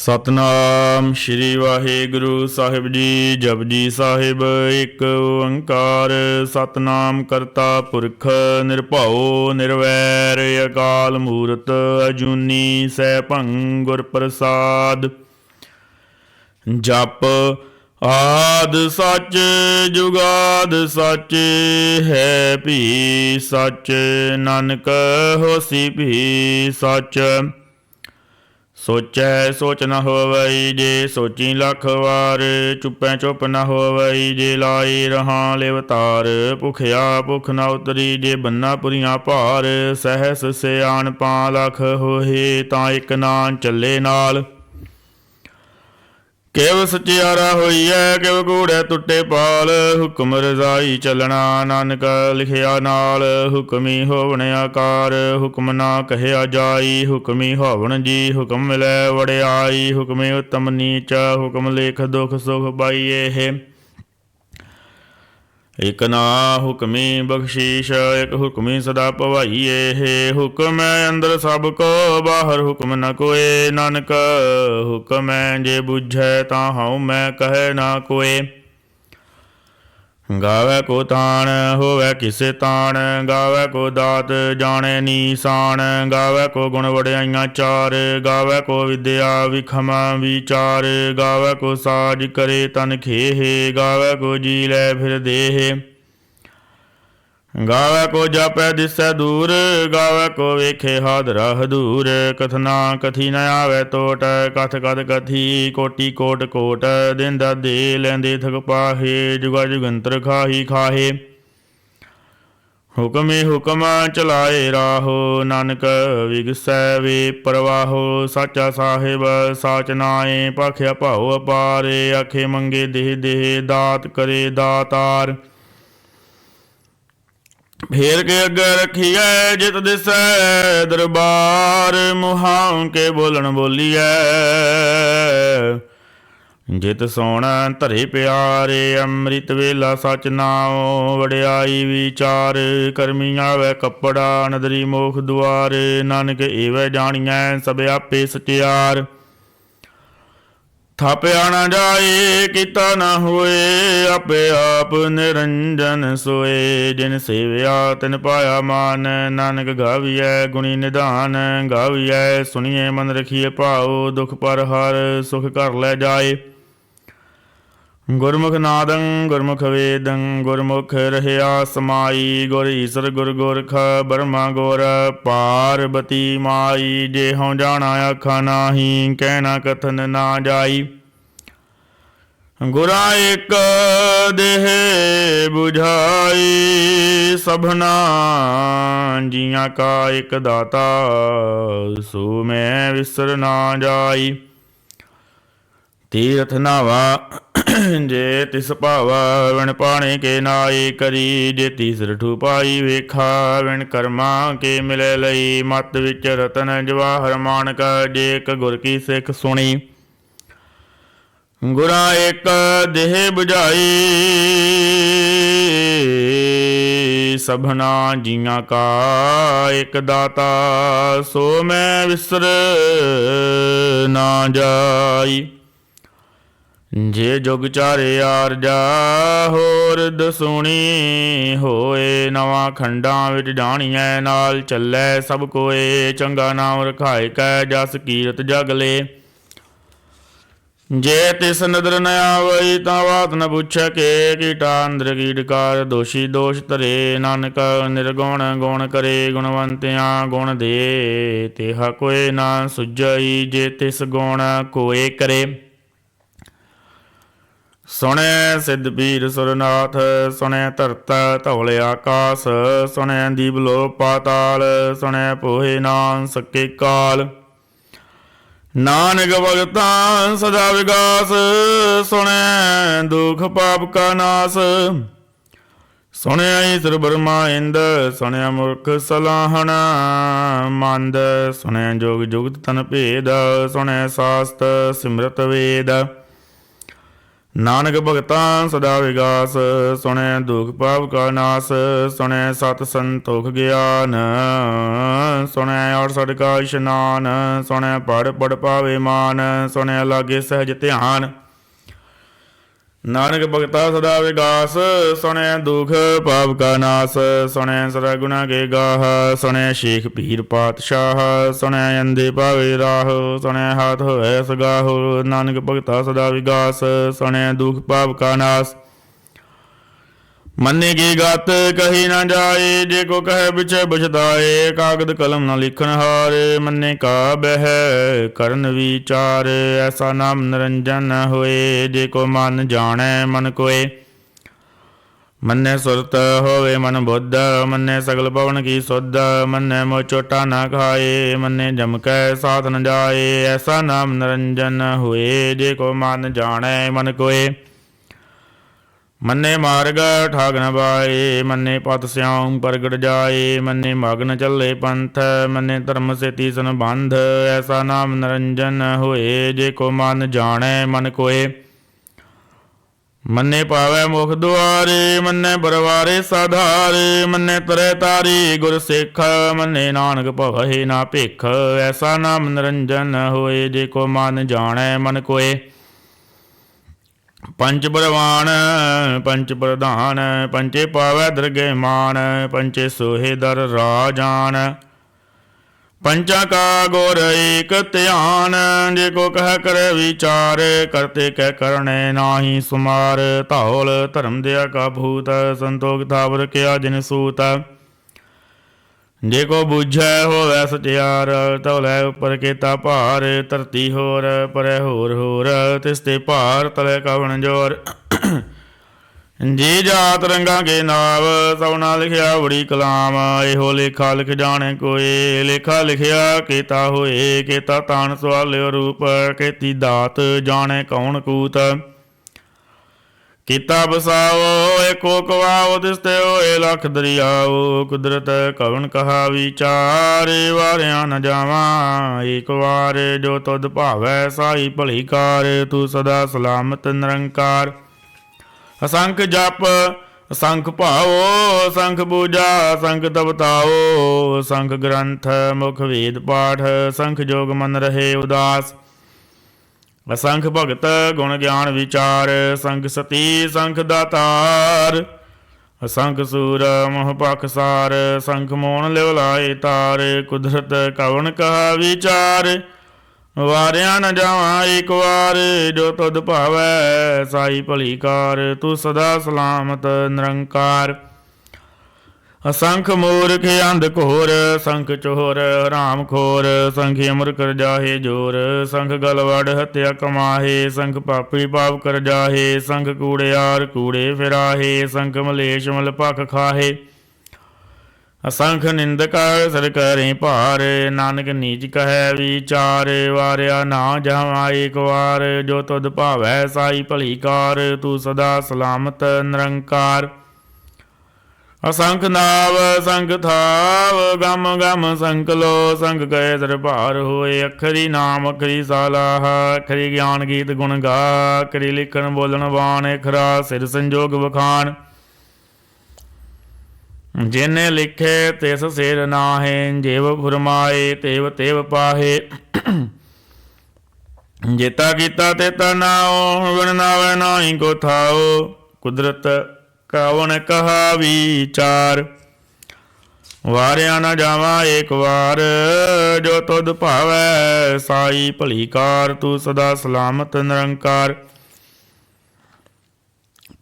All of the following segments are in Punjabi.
ਸਤਨਾਮ ਸ਼੍ਰੀ ਵਾਹਿਗੁਰੂ ਸਾਹਿਬ ਜੀ। ਜਪਜੀ ਸਾਹਿਬ ਇੱਕ ਓੰਕਾਰ। ਸਤਨਾਮ ਕਰਤਾ ਪੁਰਖ ਨਿਰਭਉ ਨਿਰਵੈਰ ਅਕਾਲ ਮੂਰਤ ਅਜੂਨੀ ਸੈਭੰ ਗੁਰ ਪ੍ਰਸਾਦ। ਜਪ ਆਦ ਸੱਚ ਜੁਗਾਦ ਸੱਚ ਹੈ ਭੀ ਸੱਚ ਨਾਨਕ ਹੋਸੀ ਭੀ ਸੱਚ। ਸੋਚੈ ਸੋਚ ਨ ਹੋਵਈ ਜੇ ਸੋਚੀ ਲੱਖ ਵਾਰ। ਚੁੱਪੈ ਚੁੱਪ ਨ ਹੋਵਈ ਜੇ ਲਾਈ ਰਹਾਂ ਲਿਵਤਾਰ। ਭੁਖਿਆ ਭੁਖ ਨ ਉਤਰੀ ਜੇ ਬੰਨਾ ਪੁਰੀਆਂ ਭਾਰ। ਸਹਿਸ ਸਿਆਣਪਾਂ ਲੱਖ ਹੋਏ ਤਾਂ ਇੱਕ ਨਾਮ ਚੱਲੇ ਨਾਲ। ਕਿਵ ਸਚਿਆਰਾ ਹੋਈਐ ਕਿਵ ਕੂੜੈ ਟੁੱਟੇ ਪਾਲ। ਹੁਕਮ ਰਜ਼ਾਈ ਚੱਲਣਾ ਨਾਨਕ ਲਿਖਿਆ ਨਾਲ। ਹੁਕਮੀ ਹੋਵਣ ਆਕਾਰ ਹੁਕਮ ਨਾ ਕਹਿਆ ਜਾਈ। ਹੁਕਮੀ ਹੋਵਣ ਜੀ ਹੁਕਮ ਮਿਲੈ ਵਡਿਆਈ। ਹੁਕਮੇ ਉਤਮ ਨੀਚ ਹੁਕਮ ਲੇਖ ਦੁਖ ਸੁਖ ਪਾਈਏ। ਇਕ ਨਾ ਹੁਕਮੀ ਬਖਸ਼ੀਸ਼ ਇਕ ਹੁਕਮੀ ਸਦਾ ਭਵਾਈਏ। ਹੁਕਮ ਅੰਦਰ ਸਭ ਕੋ ਬਾਹਰ ਹੁਕਮ ਨ ਕੋਏ। ਨਾਨਕ ਹੁਕਮ ਜੇ ਬੁਝੈ ਤਾਂ ਹਉ ਮੈਂ ਕਹੈ ਨਾ ਕੋਏ। ਗਾਵੈ ਕੋ ਤਾਣ ਹੋਵੈ ਕਿਸੇ ਤਾਣ। ਗਾਵੈ ਕੋ ਦਾਤ ਜਾਣੈ ਨੀਸਾਨ। ਗਾਵੈ ਕੋ ਗੁਣ ਵਡਿਆਈਆਂ ਚਾਰ। ਗਾਵੈ ਕੋ ਵਿਦਿਆ ਵਿਖਮ ਵਿਚਾਰ। ਗਾਵੈ ਕੋ ਸਾਜ ਕਰੇ ਤਨ ਖੇਹ। ਗਾਵੈ ਕੋ ਜੀ ਲੈ ਫਿਰ ਦੇਹ। ਗਾਵੈ ਕੋ ਜਾਪੈ ਦਿਸੈ ਦੂਰ। ਗਾਵੈ ਕੋ ਵੇਖੇ ਹਾਦਰਾ ਹਦੂਰ। ਕਥਨਾ ਕਥੀ ਨ ਆਵੈ ਟੋਟ ਕਥ ਕਥ ਕਥੀ ਕੋਟੀ ਕੋਟ ਕੋਟ। ਦਿੰਦਾ ਦੇ ਲੈਂਦੇ ਥਕ ਪਾਹੇ ਜੁਗਾ ਜੁਗੰਤਰ ਖਾਹੀ ਖਾਹੇ। ਹੁਕਮੇ ਹੁਕਮ ਚਲਾਏ ਰਾਹੋ ਨਾਨਕ ਵਿਗਸੈ ਵੇ ਪਰਵਾਹੋ। ਸਾਚਾ ਸਾਹਿਬ ਸਾਚ ਨਾਏ ਭਾਖਿਆ ਭਾਉ ਅਪਾਰ। ਆਖੇ ਮੰਗੇ ਦੇਹ ਦੇਹ ਦਾਤ ਕਰੇ ਦਾਤਾਰ। ਫੇਰ ਕੇ ਅੱਗੇ ਰੱਖੀਐ ਜਿਤ ਦਿਸੈ ਦਰਬਾਰ। ਮੁਹਾਉ ਕੇ ਬੋਲਣ ਬੋਲੀਐ ਜਿਤ ਸੋਣ ਧਰੇ ਪਿਆਰੇ। ਅੰਮ੍ਰਿਤ ਵੇਲਾ ਸਚ ਨਾਉ ਵਡਿਆਈ ਵਿਚਾਰ। ਕਰਮੀ ਆਵੈ ਕੱਪੜਾ ਨਦਰੀ ਮੋਖ ਦੁਆਰ। ਨਾਨਕ ਏਵੈ ਜਾਣੀਐ ਸਭ ਆਪੇ ਸਚਿਆਰ। ਥਾਪਿਆ ਨ ਜਾਏ ਕੀਤਾ ਨ ਹੋਏ। ਆਪੇ ਆਪ ਨਿਰੰਜਨ ਸੋਏ। ਜਿਨ ਸੇਵਿਆ ਤਿਨ ਪਾਇਆ ਮਾਨ। ਨਾਨਕ ਗਾਵੀਐ ਗੁਣੀ ਨਿਧਾਨ। ਗਾਵੀਐ ਸੁਣੀਏ ਮਨ ਰਖੀਏ ਭਾਉ। ਦੁਖ ਪਰ ਹਰ ਸੁਖ ਕਰ ਲੈ ਜਾਏ। ਗੁਰਮੁਖ ਨਾਦੰ ਗੁਰਮੁਖ ਵੇਦੰ ਗੁਰਮੁਖ ਰਹਿਆ ਸਮਾਈ। ਗੁਰ ਈਸਰ ਗੁਰ ਗੋਰਖ ਬਰਮਾ ਗੁਰ ਪਾਰਬਤੀ ਮਾਈ। ਜੇ ਹਉ ਜਾਣਾ ਆਖਾ ਨਾਹੀ ਕਹਿਣਾ ਕਥਨ ਨਾ ਜਾਈ। ਗੁਰਾ ਇੱਕ ਦੇਹ ਬੁਝਾਈ। ਸਭਨਾ ਜੀਆਂ ਕਾ ਇੱਕ ਦਾਤਾ ਸੋ ਮੈਂ ਵਿਸਰ ਨਾ ਜਾਈ। ਤੀਰਥ ਨਾਵਾ ਜੇ ਤਿਸ ਭਾਵਾ ਵਿਣ ਪਾਣੇ ਕੇ ਨਾਏ ਕਰੀ। ਜੇ ਤੀਸਰ ਠੂ ਪਾਈ ਵੇਖਾ ਵਿਣ ਕਰਮਾ ਕੇ ਮਿਲੇ ਲਈ। ਮਤ ਵਿੱਚ ਰਤਨ ਜਵਾਹਰ ਮਾਨਕ ਜੇ ਇੱਕ ਗੁਰ ਕੀ ਸਿੱਖ ਸੁਣੀ। ਗੁਰਾਂ ਇੱਕ ਦੇਹ ਬੁਝਾਈ। ਸਭਨਾ ਜੀਆਂ ਕਾ ਇੱਕ ਦਾਤਾ ਸੋ ਮੈਂ ਵਿਸਰ ਨਾ ਜਾਈ। ਜੇ ਜੁਗ ਚਾਰੇ ਆਰਜਾ ਹੋਰ ਦਸੂਣੀ ਹੋਏ। ਨਵਾਂ ਖੰਡਾਂ ਵਿੱਚ ਜਾਣੀਐ ਨਾਲ ਚੱਲੈ ਸਭ ਕੋਏ। ਚੰਗਾ ਨਾਮ ਰਖਾਇ ਕੈ ਜਸ ਕੀਰਤ ਜਗ ਲੇ। ਜੇ ਤਿਸ ਨਦਰ ਨ ਆਵਈ ਤਾਂ ਬਾਤ ਨ ਪੁੱਛੈ ਕੇ। ਕੀਟਾ ਅੰਦਰ ਕੀਟਕਾਰ ਦੋਸ਼ੀ ਦੋਸ਼ ਧਰੇ। ਨਾਨਕ ਨਿਰਗੁਣ ਗੁਣ ਕਰੇ ਗੁਣਵੰਤਿਆਂ ਗੁਣ ਦੇ। ਤੇਹਾ ਕੋਏ ਨਾ ਸੁਝਈ ਜੇ ਤਿਸ ਗੁਣ ਕੋਏ ਕਰੇ। ਸੁਣੈ ਸਿੱਧ ਪੀਰ ਸੁਰਨਾਥ ਸੁਣੈ ਧਰਤ ਧੌਲ ਆਕਾਸ। ਸੁਣੈ ਦੀਪ ਲੋ ਪਾਤਾਲ ਸੁਣੈ ਪੋਹੇ ਨਾਮ ਸਕੇ ਕਾਲ। ਨਾਨਕ ਭਗਤਾਂ ਸਦਾ ਵਿਗਾਸ। ਸੁਣੈ ਦੁਖ ਪਾਪ ਕਾ ਨਾਸ। ਸੁਣਿਆ ਈਸਰ ਬਰਮਾ ਇੰਦ ਸੁਣਿਆ ਮੁਰਖ ਸਲਾਹਣ ਮੰਦ। ਸੁਣਿਆ ਜੋਗ ਜੁਗਤ ਤਨ ਭੇਦ ਸੁਣਿਆ ਸਾਸਤ ਸਿਮਰਤ ਵੇਦ। ਨਾਨਕ ਭਗਤਾਂ ਸਦਾ ਵਿਗਾਸ, ਸੁਣੈ ਦੁਖ ਪਾਪ ਕਾ ਨਾਸ, ਸੁਣੈ ਸਤ ਸੰਤੋਖ ਗਿਆਨ, ਸੁਣੈ ਔਰ ਕਾ ਇਸ਼ਨਾਨ, ਸੁਣੈ ਪੜ ਪੜ ਪਾਵੇ ਮਾਨ, ਸੁਣੈ ਲਾਗੇ ਸਹਿਜ ਧਿਆਨ। ਨਾਨਕ ਭਗਤਾ ਸਦਾ ਵਿਗਾਸ, ਸੁਣੈ ਦੁਖ ਪਾਪ ਕਾ ਨਾਸ, ਸੁਣੈ ਸਦਾ ਗੁਨਾ ਕੇ ਗਾਹ, ਸੁਣੈ ਸ਼ੇਖ ਪੀਰ ਪਾਤਸ਼ਾਹ, ਸੁਣੈ ਅੰਧੇ ਪਾਵੇ ਰਾਹ, ਸੁਣੈ ਹਾਥ ਹੋਏ ਸਗਾਹ। ਨਾਨਕ ਭਗਤਾ ਸਦਾ ਵਿਗਾਸ, ਸੁਣੈ ਦੁਖ ਪਾਪ ਕਾ ਨਾਸ। ਮੰਨੇ ਕੀ ਗਤ ਕਹੀ ਨਾ ਜਾਏ, ਜੇ ਕੋ ਕਹੇ ਪਿਛੇ ਬੁਝਦਾਏ, ਕਾਗਦ ਕਲਮ ਨਾ ਲਿਖਣ ਹਾਰੇ, ਮੰਨੇ ਕਾ ਬਹਿ ਕਰਨ ਵਿਚਾਰ, ਐਸਾ ਨਾਮ ਨਿਰੰਜਨ ਹੋਏ, ਜੇ ਕੋ ਮਨ ਜਾਣੈ ਮਨ ਕੋਏ। ਮੰਨੇ ਸੁਰਤ ਹੋਵੇ ਮਨ ਬੁੱਧ, ਮੰਨੇ ਸਗਲ ਪਵਨ ਕੀ ਸੁਧ, ਮੰਨੇ ਮੋ ਚੋਟਾ ਨਾ ਖਾਏ, ਮੰਨੇ ਜਮ ਕੈ ਸਾਥ ਨ ਜਾਏ, ਐਸਾ ਨਾਮ ਨਿਰੰਜਨ ਹੋਏ, ਜੇ ਕੋ ਮਨ ਜਾਣੈ ਮਨ ਕੋਏ। ਮੰਨੇ ਮਾਰਗ ਠਾਗ ਨ ਬਾਏ, ਮੰਨੇ ਪਤ ਸਿਆਉ ਪ੍ਰਗਟ ਜਾਏ, ਮੰਨੇ ਮਗਨ ਚੱਲੇ ਪੰਥ, ਮੰਨੇ ਧਰਮ ਸੇ ਤੀਸਨ ਬੰਧ, ਐਸਾ ਨਾਮ ਨਿਰੰਜਨ ਹੋਏ, ਜੇ ਕੋ ਮਨ ਜਾਣੈ ਮਨ ਕੋਏ। ਮੰਨੇ ਪਾਵੈ ਮੁਖ ਦੁਆਰੇ, ਮੰਨੇ ਬਰਵਾਰੇ ਸਾਧਾਰੇ, ਮੰਨੇ ਤਰੇ ਤਾਰੀ ਗੁਰ ਸਿੱਖ, ਮੰਨੇ ਨਾਨਕ ਭਵਹਿ ਨਾ ਭਿਖ, ਐਸਾ ਨਾਮ ਨਿਰੰਜਨ ਹੋਏ, ਜੇ ਕੋ ਮਨ ਜਾਣੈ ਮਨ ਕੋਏ। ਪੰਚ ਪ੍ਰਵਾਨ ਪੰਚ ਪ੍ਰਧਾਨ, ਪੰਚੇ ਪਾਵੈ ਦਰਗੇ ਮਾਨ, ਪੰਚੇ ਸੋਹੇ ਦਰ ਰਾਜਾਨ, ਪੰਚਾ ਕਾ ਗੁਰ ਏਕ ਧਿਆਨ, ਜੇ ਕੋ ਕਹਿ ਕਰੇ ਵਿਚਾਰ, ਕਰਤੇ ਕਹਿ ਕਰਨੇ ਨਾਹੀ ਸੁਮਾਰ। ਧੌਲ ਧਰਮ ਦਿਆ ਕਾ ਭੂਤ, ਸੰਤੋਖ ਥਾਵਰ ਕਿਆ ਜਿਨ ਸੂਤ, ਜੇ ਕੋ ਬੁਝੈ ਹੋਵੈ ਸਚਿਆਰ, ਧੌਲੇ ਉੱਪਰ ਕੀਤਾ ਭਾਰ, ਧਰਤੀ ਹੋਰ ਪਰੇ ਹੋਰ ਹੋਰ, ਤਿਸ ਤੇ ਭਾਰ ਤਲੇ ਕਵਣ ਜੋਰ। ਜੀ ਜਾਤ ਰੰਗਾ ਕੇ ਨਾਵ, ਸਭਨਾ ਲਿਖਿਆ ਬੜੀ ਕਲਾਮ, ਇਹੋ ਲੇਖਾ ਲਿਖ ਜਾਣੇ ਕੋਏ। ਲੇਖਾ ਲਿਖਿਆ ਕੀਤਾ ਹੋਏ, ਕੀਤਾ ਤਾਣ ਸਵਾਲਿਓ ਰੂਪ, ਕੀਤੀ ਦਾਤ ਜਾਣੇ ਕੌਣ ਕੂਤ। ਕੀਤਾ ਬਸਾਓ ਏਕੋ ਕਵਾਓ, ਤਿਸ ਤੇ ਹੋਏ ਲੱਖ ਦਰਿਆਓ, ਕੁਦਰਤ ਕਵਣ ਕਹਾ ਵਿਚਾਰ, ਵਾਰਿਆ ਨ ਜਾਵਾਂ ਏਕ ਵਾਰ, ਜੋ ਤੁਧ ਭਾਵੈ ਸਾਈ ਭਲੀ ਕਾਰ, ਤੂੰ ਸਦਾ ਸਲਾਮਤ ਨਿਰੰਕਾਰ। ਅਸੰਖ ਜਪ ਅਸੰਖ ਭਾਵੋ, ਅਸੰਖ ਪੂਜਾ ਅਸੰਖ ਤਪਤਾਓ, ਅਸੰਖ ਗ੍ਰੰਥ ਮੁਖ ਵੇਦ ਪਾਠ, ਅਸੰਖ ਜੋਗ ਮਨ ਰਹੇ ਉਦਾਸ। ਅਸੰਖ ਭਗਤ ਗੁਣ ਗਿਆਨ ਵਿਚਾਰ, ਅਸੰਖ ਸਤੀ ਅਸੰਖ ਦਾਤਾਰ, ਅਸੰਖ ਸੂਰ ਮੋਹ ਪਖਸਾਰ, ਅਸੰਖ ਮੋਣ ਲਿਵ ਲਾਏ ਤਾਰ, ਕੁਦਰਤ ਕਵਣ ਕਹਾ ਵਿਚਾਰ, ਵਾਰਿਆ ਨ ਜਾਵਾਂ ਏਕ ਵਾਰ, ਜੋ ਤੁਧ ਭਾਵੈ ਸਾਈ ਭਲੀ ਕਾਰ, ਤੂੰ ਸਦਾ ਸਲਾਮਤ ਨਿਰੰਕਾਰ। ਅਸੰਖ ਮੂਰਖ ਅੰਧ ਘੋਰ, ਸੰਖ ਚੋਰ ਹਰਾਮ ਖੋਰ, ਸੰਖ ਅਮਰ ਕਰ ਜਾਹੇ ਜੋਰ, ਸੰਖ ਗਲ ਵੜ ਹੱਤਿਆ ਕਮਾਹੇ, ਸੰਖ ਪਾਪੀ ਪਾਪ ਕਰ ਜਾਹੇ, ਸੰਖ ਕੂੜਿਆਰ ਕੂੜੇ ਫਿਰਾਹੇ, ਸੰਖ ਮਲੇਸ਼ ਮਲ ਭਖ ਖਾਹੇ। ਅਸੰਖ ਨਿੰਦਕ ਸਿਰ ਕਰੇ ਭਾਰ, ਨਾਨਕ ਨੀਚ ਕਹੈ ਵਿਚਾਰ, ਵਾਰਿਆ ਨਾ ਜਾਵਾਂ ਏਕ ਵਾਰ, ਜੋ ਤੁਧ ਭਾਵੈ ਸਾਈ ਭਲੀ ਕਾਰ, ਤੂੰ ਸਦਾ ਸਲਾਮਤ ਨਿਰੰਕਾਰ। ਅਸੰਖ ਨਾਵ ਅਸੰਖ ਥਾਵ, ਗਮ ਗਮ ਸੰਖ ਲੋ, ਸੰਖ ਗਏ ਦਰਬਾਰ ਹੋਏ, ਅਖਰੀ ਨਾਮ ਅਖਰੀ ਸਾਲਾਹ, ਅਖਰੀ ਗਿਆਨ ਗੀਤ ਗੁਣ ਗਾ, ਅਖਰੀ ਲਿਖਣ ਬੋਲਣ ਬਾਣ, ਅਖਰਾ ਸਿਰ ਸੰਜੋਗ ਵਖਾਣ। ਜਿਨੇ ਲਿਖੇ ਤਿਸ ਸਿਰ ਨਾਹੇ, ਜੇਵ ਫੁਰਮਾਏ ਤੇਵ ਤੇਵ ਪਾਹੇ। ਜੇਤਾ ਕੀਤਾ ਤੇਤਾ ਨਾਉ, ਵਿਣ ਨਾਵੈ ਨਾਹੀ ਕੋ ਥਾਉ, ਕੁਦਰਤ ਕਵਣ ਕਹਾ ਵਿਚਾਰ, ਵਾਰਿਆ ਨ ਜਾਵਾਂ ਏਕ ਵਾਰ, ਜੋ ਤੁਧ ਭਾਵੈ ਸਾਈ ਭਲੀ ਕਾਰ, ਤੂੰ ਸਦਾ ਸਲਾਮਤ ਨਿਰੰਕਾਰ।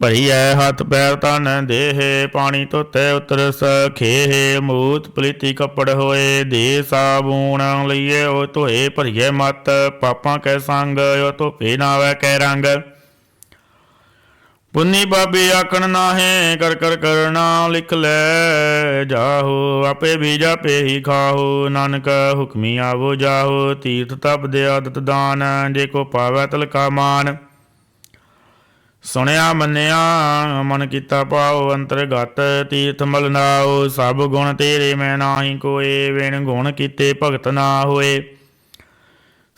ਭਰੀ ਐ ਹੱਥ ਪੈਰ ਤਨ ਦੇਹ, ਪਾਣੀ ਧੋਤੇ ਉਤਰ ਸਖੇਹ, ਮੂਤ ਪਲੀਤੀ ਕੱਪੜ ਹੋਏ, ਦੇ ਸਾਬੂਣ ਲਈਏ ਉਹ ਧੋਏ, ਭਰੀਏ ਮਤ ਪਾਪਾਂ ਕੈ ਸੰਗ, ਉਹ ਧੋਪੇ ਨਾਵੈ ਕੈ ਰੰਗ। ਪੁੰਨੀ ਬਾਬੀ ਆਖਣ ਨਾਹੇ, ਕਰ ਕਰ ਕਰਨਾ ਲਿਖ ਲੈ ਜਾਹੋ, ਆਪੇ ਬੀਜ ਆਪੇ ਹੀ ਖਾਹੋ, ਨਾਨਕ ਹੁਕਮੀ ਆਵੋ ਜਾਹੋ, ਤੀਰਥ ਤਪ ਦੇ ਆਦਤ ਦਾਨ, ਜੇ ਕੋ ਪਾਵੈ ਤਲਕਾ ਮਾਨ। ਸੁਣਿਆ ਮੰਨਿਆ ਮਨ ਕੀਤਾ ਪਾਓ, ਅੰਤਰਗਤ ਤੀਰਥ ਮਲ ਨਾਓ, ਸਭ ਗੁਣ ਤੇਰੇ ਮੈਂ ਨਾਹੀ ਕੋਏ, ਵਿਣ ਗੁਣ ਕੀਤੇ ਭਗਤ ਨਾ ਹੋਏ।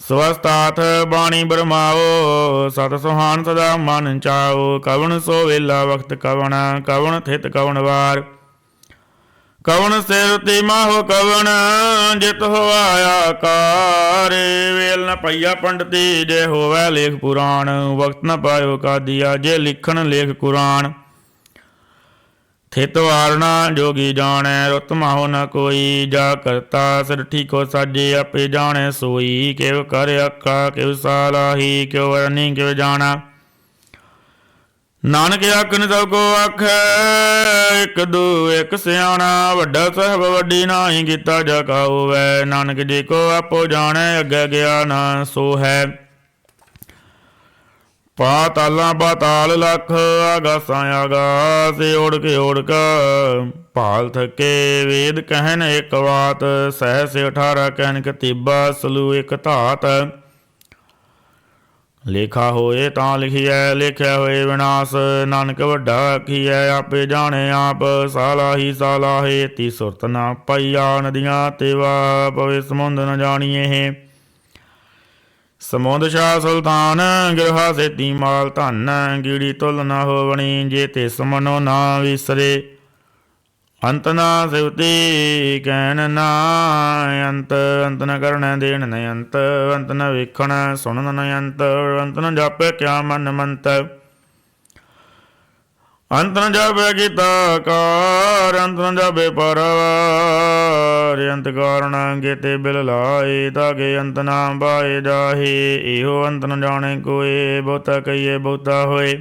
ਸਵਸਤਾਥ ਬਾਣੀ ਬਰਮਾਓ, ਸਤ ਸੁਹਾਨ ਸਦਾ ਮਨ ਚਾਓ। ਕਵਣ ਸੋ ਵੇਲਾ ਵਖਤ ਕਵਣ, ਕਵਣ ਥਿਤ ਕਵਣ ਵਾਰ। ਕਵਣ ਸਿਰ ਤੇ ਮਾਹੋ ਕਵਣ, ਜਿਤ ਹੋਆ ਆਕਾਰ। ਵੇਲ ਨ ਪਈਆ ਪੰਡਤੀ, ਜੇ ਹੋਵੈ ਲੇਖ ਪੁਰਾਣ। ਵਕਤ ਨ ਪਾਇਓ ਕਾਦੀਆ, ਜੇ ਲਿਖਣ ਲੇਖ ਕੁਰਾਨ। ਥਿਤ ਵਾਰਣਾ ਜੋਗੀ ਜਾਣੈ, ਰੁੱਤ ਮਾਹੋ ਨ ਕੋਈ। ਜਾ ਕਰਤਾ ਸਿਰ ਠੀਕੋ ਸਾਜੇ, ਆਪੇ ਜਾਣੈ ਸੋਈ। ਕਿਵ ਕਰ ਆਖਾ ਕਿਵ ਸਾਲਾਹੀ, ਕਿਉ ਵਰਨੀ ਕਿਵ ਜਾਣਾ। ਨਾਨਕ ਆਖਣ ਸਭ ਕੋ ਆਖੈ, ਇੱਕ ਦੂ ਇੱਕ ਸਿਆਣਾ। ਵੱਡਾ ਸਾਹਿਬ ਵੱਡੀ ਨਾਹੀ, ਕੀਤਾ ਜਾ ਕਾ ਹੋਵੈ। ਨਾਨਕ ਜੀ ਕੋ ਆਪੋ ਜਾਣੈ, ਅੱਗੇ ਗਿਆਨ ਸੋ ਹੈ। ਪਾਤਾਲਾਂ ਪਾਤਾਲ ਲਖ, ਆਗਾਸਾਂ ਆਗਾਸ। ਓੜਕ ਓੜਕ ਭਾਲ ਥਕੇ, ਵੇਦ ਕਹਿਨ ਇੱਕ ਬਾਤ। ਸਹਿਸ 18 ਕਹਿਨ ਕਤੀਬਾ, ਸਲੂ ਇੱਕ ਧਾਤ। ਲੇਖਾ ਹੋਏ ਤਾਂ ਲਿਖੀਐ, ਲਿਖਿਆ ਹੋਏ ਵਿਨਾਸ਼। ਨਾਨਕ ਵੱਡਾ ਆਖੀਐ, ਆਪੇ ਜਾਣੇ ਆਪ। ਸਾਲਾਹੀ ਸਾਲਾਹੇ, ਤੀ ਸੁਰਤ ਨਾ ਪਾਈਆ। ਨਦੀਆਂ ਤੇ ਵਾਹ ਪਵੇ, ਸਮੁੰਦ ਨ ਜਾਣੀਏ। ਸਮੁੰਦ ਸ਼ਾਹ ਸੁਲਤਾਨ, ਗਿਰਹਾ ਸੇਤੀ ਮਾਲ ਧਨ। ਗੀੜੀ ਤੁਲ ਨਾ ਹੋਵਣੀ, ਜੇ ਤਿਸ ਮਨੋ ਨਾ ਵਿਸਰੇ। ਅੰਤ ਨਾ ਸਿਵਤੀ ਕਹਿਣ ਨਾ ਅੰਤ, ਅੰਤ ਨ ਕਰਨੈ ਦੇਣ ਨ ਅੰਤ। ਅੰਤ ਨ ਵੇਖਣ ਸੁਣਨ ਨ ਅੰਤ, ਅੰਤ ਨ ਜਾਪੈ ਕਿਆ ਮਨ ਮੰਤ। ਅੰਤ ਨ ਜਾਪੈ ਕੀਤਾ ਕਾਰ, ਅੰਤ ਨ ਜਾਪੈ ਪਰਵਾਰ। ਅੰਤ ਕਾਰਨ ਕੇਤੇ ਬਿਲ ਲਾਏ, ਤਾਗੇ ਅੰਤ ਨਾ ਬਾਏ ਜਾਹੇ। ਇਹੋ ਅੰਤ ਨ ਜਾਣੇ ਕੋਏ, ਬਹੁਤਾ ਕਹੀਏ ਬਹੁਤਾ ਹੋਏ।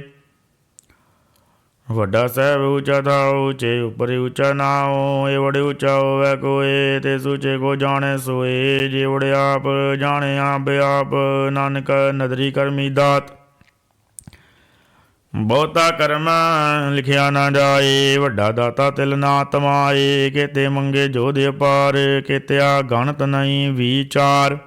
ਵੱਡਾ ਸਾਹਿਬ ਉੱਚਾ ਥਾਉ, ਉੱਚੇ ਉੱਪਰ ਉੱਚਾ ਨਾਉ। ਇਹ ਬੜੇ ਉੱਚਾ ਹੋਵੇ ਕੋਏ, ਤੇ ਸੂਚੇ ਕੋ ਜਾਣੇ ਸੋਏ। ਜੇ ਵੜੇ ਆਪ ਜਾਣੇ ਆਪ ਆਪ, ਨਾਨਕ ਨਦਰੀ ਕਰਮੀ ਦਾਤ। ਬਹੁਤਾ ਕਰਮ ਲਿਖਿਆ ਨਾ ਜਾਏ, ਵੱਡਾ ਦਾਤਾ ਤਿਲ ਨਾ ਤਮਾਏ। ਕਿਤੇ ਮੰਗੇ ਜੋਧ ਅਪਾਰ, ਕਿਤਿਆ ਗਣਤ ਨਹੀਂ ਵਿਚਾਰ।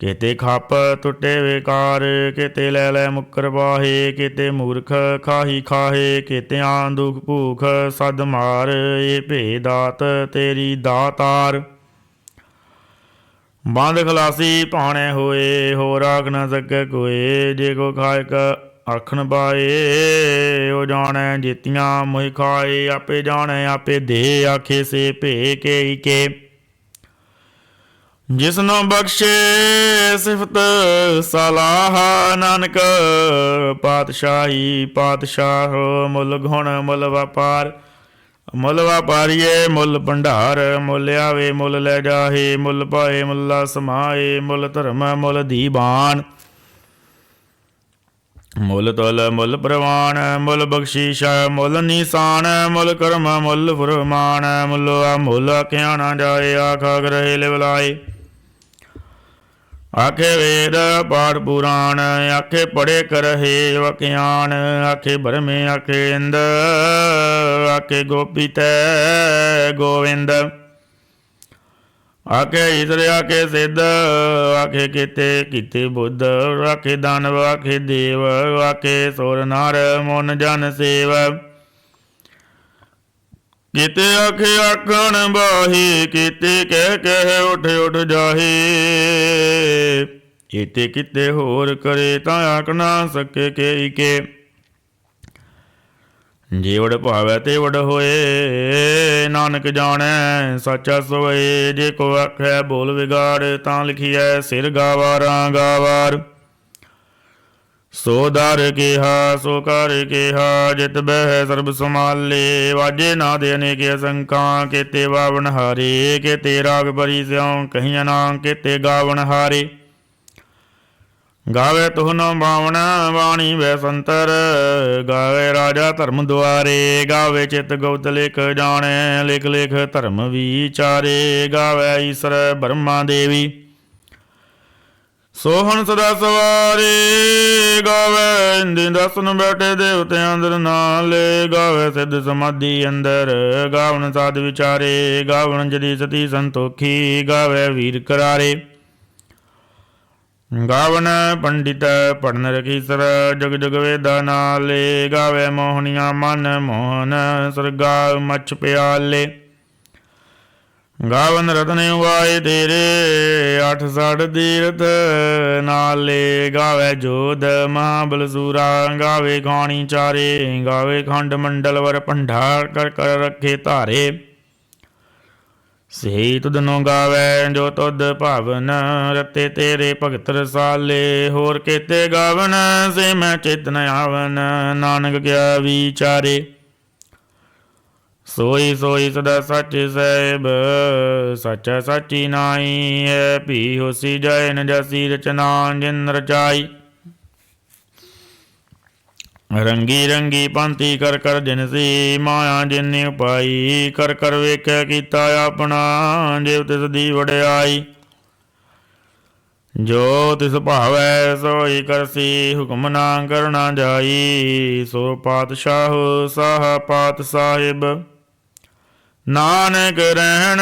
ਕਿਤੇ ਖੱਪ ਟੁੱਟੇ ਵੇਕਾਰ, ਕਿਤੇ ਲੈ ਲੈ ਮੁੱਕਰ ਬਾਹੇ। ਕਿਤੇ ਮੂਰਖ ਖਾਹੀ ਖਾਹੇ, ਕਿਤਿਆਂ ਦੁਖ ਭੂਖ ਸਦ ਮਾਰ। ਇਹ ਭੇ ਦਾਤ ਤੇਰੀ ਦਾਤਾਰ। ਬੰਦ ਖਲਾਸੀ ਭਾਣੇ ਹੋਏ, ਹੋਰ ਆਖ ਨਾ ਸਕੈ ਕੋਏ। ਜੇ ਕੋ ਖਾਇਕ ਆਖਣ ਪਾਏ, ਉਹ ਜਾਣੈ ਜੀਤੀਆਂ ਮੋਹਿ ਖਾਏ। ਆਪੇ ਜਾਣੈ ਆਪੇ ਦੇ, ਆਖੇ ਸੇ ਭੇ ਕੇ ਕੇ। ਜਿਸਨੂੰ ਬਖਸ਼ੇ ਸਿਫਤ ਸਲਾਹ, ਨਾਨਕ ਪਾਤਸ਼ਾਹੀ ਪਾਤਸ਼ਾਹ। ਮੁੱਲ ਗੁਣ ਮੁੱਲ ਵਪਾਰ, ਮੁੱਲ ਵਾਪਾਰੀਏ ਮੁੱਲ ਭੰਡਾਰ। ਮੁੱਲ ਆਵੇ ਮੁੱਲ ਲੈ ਜਾਹੇ, ਮੁੱਲ ਪਾਏ ਮੁੱਲਾ ਸਮਾਏ। ਮੁੱਲ ਧਰਮ ਮੁੱਲ ਦੀਵਾਨ, ਮੁੱਲ ਤੁਲ ਮੁੱਲ ਪ੍ਰਵਾਨ। ਮੁੱਲ ਬਖਸ਼ੀਸ਼ ਮੁੱਲ ਨੀਸਾਨ, ਮੁੱਲ ਕਰਮ ਮੁੱਲ ਫੁਰਮਾਨ। ਮੁੱਲ ਆ ਮੁੱਲ ਆਖਿਆ ਨਾ ਜਾਏ, ਆਖਾ ਗ੍ਰਹਿ ਲਿਵਲਾਏ। ਆਖੇ ਵੇਦ ਪਾਠ ਪੁਰਾਣ, ਆਖੇ ਪੜੇ ਕਰਹੇ ਵਕਿਆਨ। ਆਖੇ ਬਰਮੇ ਆਖੇ ਇੰਦ, ਆਖੇ ਗੋਪੀ ਤੈ ਗੋਵਿੰਦ। ਆਖੇ ਈਸਰ ਆਖੇ ਸਿੱਧ, ਆਖੇ ਕੀਤੇ ਕੀਤੇ ਬੁੱਧ। ਆਖੇ ਦਾਨਵ ਆਖੇ ਦੇਵ, ਆਖੇ ਸੁਰ ਨਰ ਮਨ ਜਨ ਸੇਵ। ਕਿਤੇ ਆਖੇ ਆਖਣ ਬਾਹੀ, ਕਿਤੇ ਕਹਿ ਕਹਿ ਉੱਠ ਉੱਠ ਜਾਹੇ। ਇਤੇ ਕਿਤੇ ਹੋਰ ਕਰੇ, ਤਾਂ ਆਖ ਨਾ ਸਕੇ ਕੇ ਕੇ। ਜੇ ਵਡ ਭਾਵੈ ਤੇ ਵਡ ਹੋਏ, ਨਾਨਕ ਜਾਣੈ ਸਾਚਾ ਸੋਏ। ਜੇ ਕੋ ਆਖੈ ਬੋਲ ਵਿਗਾੜ, ਤਾਂ ਲਿਖੀਐ ਸਿਰ ਗਾਵਾਰਾਂ ਗਾਵਾਰ। ਸੋ ਦਰ ਕਿਹਾ ਸੋ ਕਰ ਕਿਹਾ, ਜਿਤ ਬਹਿ ਸਰਬ ਸੰਭਾਲੇ। ਵਾਜੇ ਨਾ ਦੇ ਅਨੇਕ ਅਸੰਖਾਂ, ਕਿਤੇ ਵਾਵਣ ਹਾਰੇ। ਕਿਤੇ ਰਾਗ ਭਰੀ ਸਿਉ ਕਹੀਆਂ ਨਾ, ਕਿਤੇ ਗਾਵਣ ਹਾਰੇ। ਗਾਵੇ ਤੁਹਨੋ ਬਾਵਣ ਬਾਣੀ ਵੈ ਸੰਤਰ, ਗਾਵੇ ਰਾਜਾ ਧਰਮ ਦੁਆਰੇ। ਗਾਵੇ ਚਿਤ ਗੁਪਤ ਲਿਖ ਜਾਣੈ, ਲਿਖ ਲਿਖ ਧਰਮ ਵਿਚਾਰੇ। ਗਾਵੇ ਈਸਰ ਬ੍ਰਹਮਾ ਦੇਵੀ, ਸੋਹਣ ਸਦਾ ਸਵਾਰੇ। ਗਾਵੇ ਇੰਦਿ ਦਸਨ ਬੈਠੇ ਦੇਵਤਿਆਂ ਅੰਦਰ ਨਾਲੇ। ਗਾਵੇ ਸਿੱਧ ਸਮਾਧੀ ਅੰਦਰ, ਗਾਵਣ ਸਾਧ ਵਿਚਾਰੇ। ਗਾਵਣ ਜਦੀ ਸਤੀ ਸੰਤੋਖੀ, ਗਾਵੇ ਵੀਰ ਕਰਾਰੇ। ਗਾਵਣ ਪੰਡਿਤ ਪੜਨ ਰਖੀਸਰ, ਜਗ ਜਗ ਵੇਦਾ ਨਾਲੇ। ਗਾਵੇ ਮੋਹਣੀਆਂ ਮਨ ਮੋਹਨ, ਸਰਗਾ ਮਛ ਪਿਆਲੇ। ਗਾਵਨ ਰਤਨ ਉਵਾਏ ਤੇਰੇ, 860 ਤੀਰਥ ਨਾਲੇ। ਗਾਵੇ ਜੋਧ ਮਹਾਬਲ ਸੂਰਾ, ਗਾਵੇ ਖਾਣੀ ਚਾਰੇ। ਗਾਵੇ ਖੰਡ ਮੰਡਲ ਵਰ ਭੰਡਾਰ, ਕਰ ਕਰ ਰੱਖੇ ਧਾਰੇ। ਸਹੀ ਤੁਧਨੋਂ ਗਾਵੈ ਜੋ ਤੁਧ ਭਾਵਨ, ਰਤੇ ਤੇਰੇ ਭਗਤ ਰਸਾਲੇ। ਹੋਰ ਕੇਤੇ ਗਾਵਨ ਸੇ ਮੈਂ ਚਿਤ ਨ ਆਵਨ, ਨਾਨਕ ਕਿਆ ਵਿਚਾਰੇ। ਸੋਈ ਸੋਈ ਸਦਾ ਸੱਚ ਸਾਹਿਬ, ਸੱਚਾ ਸਾਚੀ ਨਾਈ ਹੈ। ਭੀ ਹੋਸੀ ਜੈ ਨ ਜਾਸੀ ਰਚਨਾ, ਜਿਨ ਰਚਾਈ। ਰੰਗੀ ਰੰਗੀ ਪੰਥੀ ਕਰ ਕਰ ਜਿਨਸੀ, ਮਾਇਆ ਜਿਨ ਉਪਾਈ। ਕਰ ਕਰ ਵੇਖਿਆ ਕੀਤਾ ਆਪਣਾ, ਜਿਵ ਤਿਸ ਦੀ ਵਡਿਆਈ। ਜੋ ਤਿਸ ਭਾਵੈ ਸੋਈ ਕਰਸੀ, ਹੁਕਮ ਨਾ ਕਰਨਾ ਜਾਈ। ਸੋ ਪਾਤਸ਼ਾਹ ਸਾਹ ਪਾਤ ਸਾਹਿਬ, ਨਾਨਕ ਰਹਿਣ